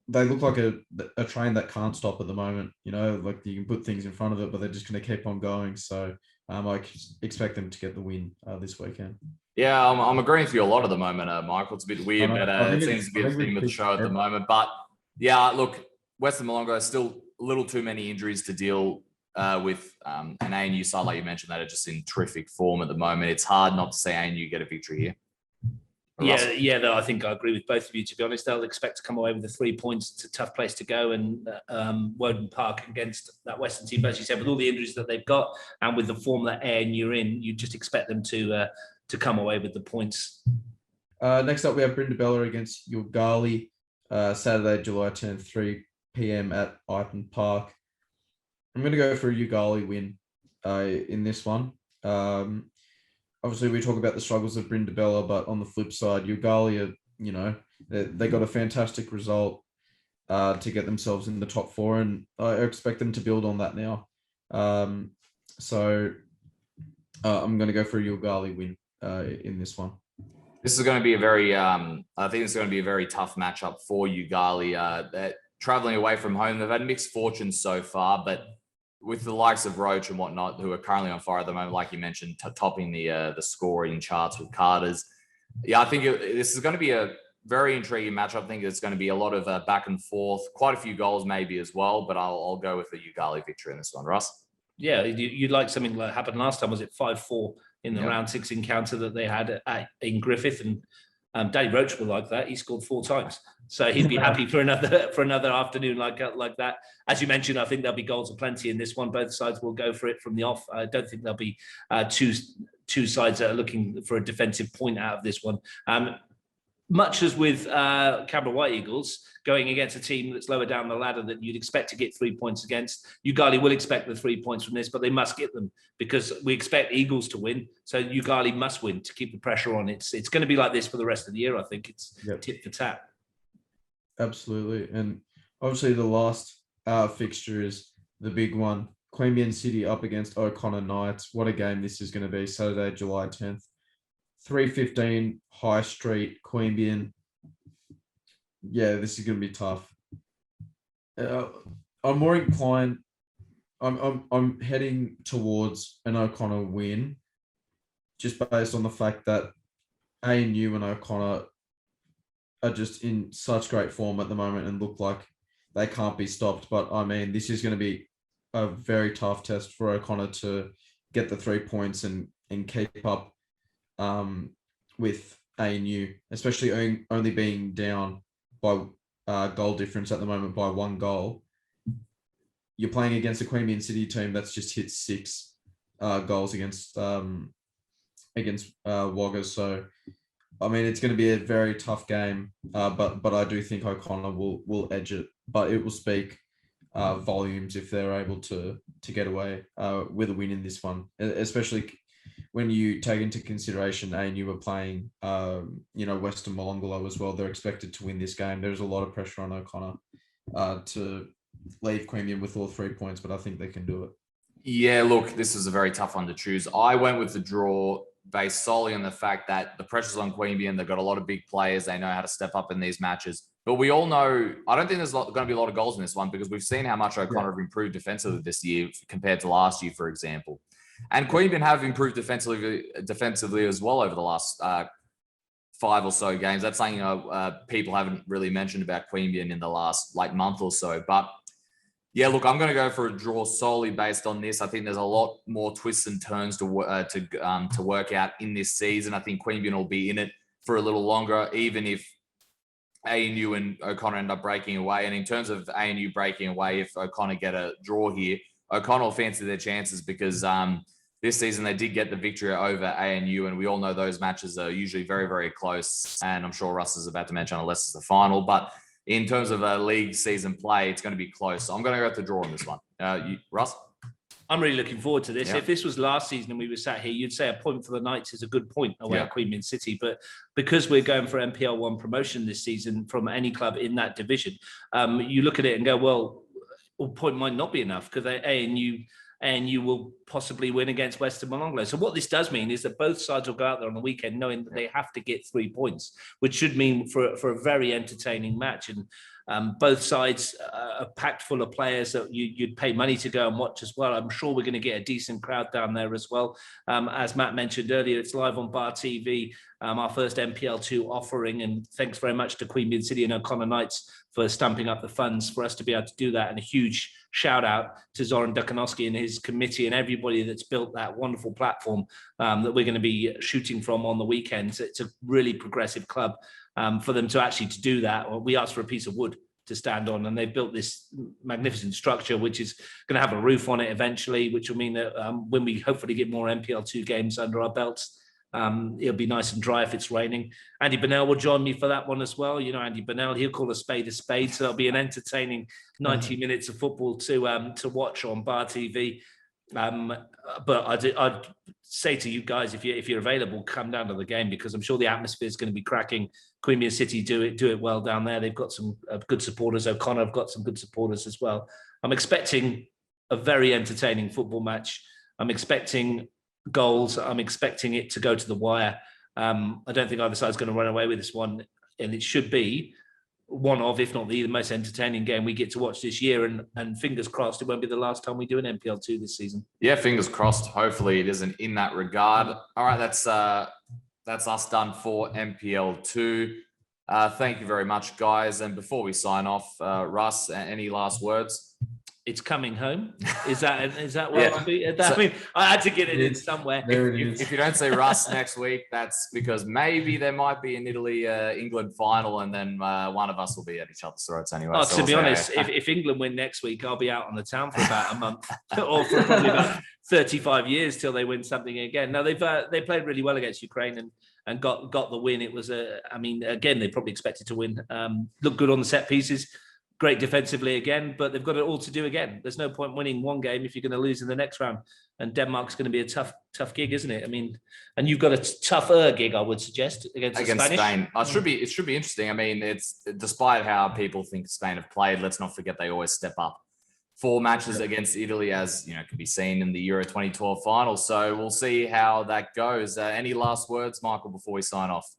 They look like a train that can't stop at the moment. You know, like you can put things in front of it, but they're just going to keep on going. So I expect them to get the win this weekend.
Yeah, I'm agreeing with you a lot at the moment, Michael. It's a bit weird, but it seems to be the theme of the show at the moment. But yeah, look, Western Molonglo still a little too many injuries to deal with an ANU side, like you mentioned, that are just in terrific form at the moment. It's hard not to see ANU get a victory here.
Yeah, no, I think I agree with both of you. To be honest, they'll expect to come away with the 3 points. It's a tough place to go, and Woden Park against that Western team, as you said, with all the injuries that they've got and with the form that ANU are in, you just expect them to come away with the points.
Next up, we have Brindabella against Yoogali, Saturday, July 10th, 3 p.m. at Ipen Park. I'm going to go for a Yoogali win in this one. Obviously, we talk about the struggles of Brindabella, but on the flip side, Yoogali, they got a fantastic result to get themselves in the top 4, and I expect them to build on that now. So I'm going to go for a Yoogali win in this one.
This is going to be a very, I think it's going to be a very tough matchup for Yoogali. They're traveling away from home. They've had mixed fortunes so far, but with the likes of Roach and whatnot, who are currently on fire at the moment, like you mentioned, topping the scoring charts with Carters. Yeah, I think this is going to be a very intriguing matchup. I think it's going to be a lot of back and forth, quite a few goals maybe as well, but I'll go with the Yoogali victory in this one, Russ.
Yeah, you'd like something like happened last time. Was it 5-4 in the round 6 encounter that they had in Griffith? And Danny Roach will like that. He scored 4 times, so he'd be happy for another afternoon like that. As you mentioned, I think there'll be goals aplenty in this one. Both sides will go for it from the off. I don't think there'll be two sides that are looking for a defensive point out of this one. Much as with Canberra White Eagles, going against a team that's lower down the ladder that you'd expect to get 3 points against, Yoogali will expect the 3 points from this, but they must get them because we expect Eagles to win. So Yoogali must win to keep the pressure on. It's going to be like this for the rest of the year. I think it's tit for tat.
Absolutely. And obviously the last fixture is the big one. Queanbeyan City up against O'Connor Knights. What a game this is going to be. Saturday, July 10th. 3:15 High Street, Queanbeyan. Yeah, this is going to be tough. I'm more inclined. I'm heading towards an O'Connor win, just based on the fact that ANU and O'Connor are just in such great form at the moment and look like they can't be stopped. But I mean, this is going to be a very tough test for O'Connor to get the 3 points and keep up with ANU, especially only being down by goal difference at the moment by 1 goal. You're playing against a Queanbeyan City team that's just hit 6 goals against Wagga. So, I mean, it's going to be a very tough game, but I do think O'Connor will edge it. But it will speak volumes if they're able to get away with a win in this one, especially when you take into consideration ANU are playing, Western Molonglo as well. They're expected to win this game. There's a lot of pressure on O'Connor to leave Queanbeyan with all 3 points, but I think they can do it.
Yeah, look, this is a very tough one to choose. I went with the draw based solely on the fact that the pressure's on Queanbeyan. They've got a lot of big players. They know how to step up in these matches. But we all know, I don't think there's going to be a lot of goals in this one because we've seen how much O'Connor have improved defensively this year compared to last year, for example. And Queanbeyan have improved defensively as well over the last 5 or so games. That's something people haven't really mentioned about Queanbeyan in the last month or so. But yeah, look, I'm going to go for a draw solely based on this. I think there's a lot more twists and turns to work out in this season. I think Queanbeyan will be in it for a little longer, even if ANU and O'Connor end up breaking away. And in terms of ANU breaking away, if O'Connor get a draw here, O'Connor will fancy their chances because this season they did get the victory over ANU, and we all know those matches are usually very, very close. And I'm sure Russ is about to mention unless it's the final. But in terms of a league season play, it's going to be close. So I'm going to go with the draw on this one. Russ?
I'm really looking forward to this. Yeah. If this was last season and we were sat here, you'd say a point for the Knights is a good point away at Queanbeyan City. But because we're going for NPL1 promotion this season from any club in that division, you look at it and go, well, a point might not be enough because ANU will possibly win against Western Molonglo. So what this does mean is that both sides will go out there on the weekend knowing that they have to get 3 points, which should mean for a very entertaining match. And both sides are packed full of players that you'd pay money to go and watch as well. I'm sure we're going to get a decent crowd down there as well. As Matt mentioned earlier, it's live on Bar TV, our first NPL2 offering. And thanks very much to Queanbeyan City and O'Connor Knights for stamping up the funds for us to be able to do that. And a huge shout out to Zoran Dukanowski and his committee and everybody that's built that wonderful platform that we're going to be shooting from on the weekends. It's a really progressive club. For them to actually to do that, we asked for a piece of wood to stand on, and they've built this magnificent structure, which is going to have a roof on it eventually, which will mean that when we hopefully get more NPL2 games under our belts, it'll be nice and dry if it's raining. Andy Burnell will join me for that one as well. You know, Andy Burnell, he'll call a spade, so it'll be an entertaining 90 minutes of football to watch on Bar TV. But I'd say to you guys, if you're available, come down to the game, because I'm sure the atmosphere is going to be cracking. Queanbeyan City do it well down there. They've got some good supporters. O'Connor have got some good supporters as well. I'm expecting a very entertaining football match. I'm expecting goals. I'm expecting it to go to the wire. I don't think either side's going to run away with this one, and it should be one of, if not the most entertaining game we get to watch this year. And fingers crossed, it won't be the last time we do an NPL2 this season.
Yeah, fingers crossed. Hopefully it isn't in that regard. All right, that's us done for NPL2. Thank you very much, guys. And before we sign off, Russ, any last words?
It's coming home. Is that where I'll be? I mean, I had to get it in somewhere.
If you don't say Russ next week, that's because maybe there might be an Italy-England final, and then one of us will be at each other's throats anyway.
Oh, so to be honest, if England win next week, I'll be out on the town for about a month, or for probably about 35 years till they win something again. Now they played really well against Ukraine and got the win. It was again, they probably expected to win. Looked good on the set pieces. Great defensively again, but they've got it all to do again. There's no point winning one game if you're going to lose in the next round. And Denmark's going to be a tough gig, isn't it? I mean, and you've got a tougher gig, I would suggest, against
Spain. It should be interesting. I mean, it's despite how people think Spain have played, let's not forget they always step up. 4 matches against Italy, as you know, can be seen in the Euro 2012 final. So we'll see how that goes. Any last words, Michael, before we sign off?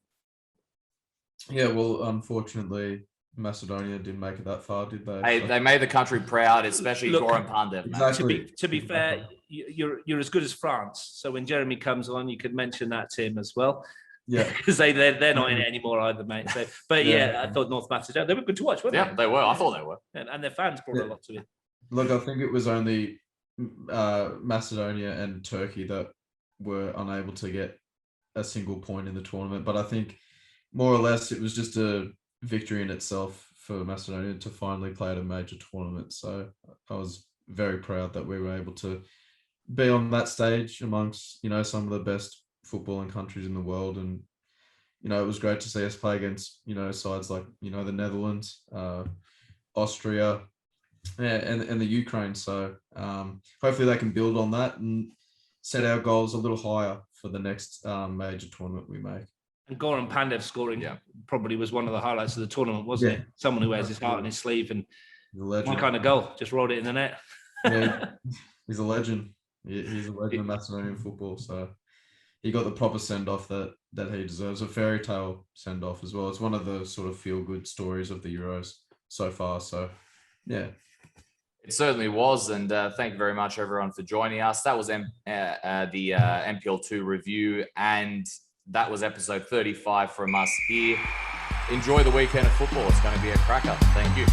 Yeah, well, unfortunately, Macedonia didn't make it that far, did they?
Hey, they made the country proud, especially Goran Pandev.
Exactly.
To be fair, you're as good as France. So when Jeremy comes on, you could mention that to him as well.
Yeah,
because they're not in it anymore either, mate. So, but yeah, I thought North Macedonia, they were good to watch, weren't they?
Yeah, they were. I thought they were,
and their fans brought a lot to it.
Look, I think it was only Macedonia and Turkey that were unable to get a single point in the tournament. But I think more or less it was just a victory in itself for Macedonia to finally play at a major tournament. So I was very proud that we were able to be on that stage amongst, you know, some of the best footballing countries in the world. And, you know, it was great to see us play against, you know, sides like, you know, the Netherlands, Austria, and the Ukraine. So hopefully they can build on that and set our goals a little higher for the next major tournament we make.
And Goran Pandev scoring probably was one of the highlights of the tournament, wasn't it? Someone who wears his heart on his sleeve, and one kind of goal, just rolled it in the net.
Yeah, he's a legend. He's a legend of Macedonian football. So he got the proper send-off that he deserves. A fairy tale send-off as well. It's one of the sort of feel-good stories of the Euros so far. So, yeah.
It certainly was, and thank you very much, everyone, for joining us. That was the NPL2 review, and that was episode 35 from us here. Enjoy the weekend of football. It's going to be a cracker. Thank you.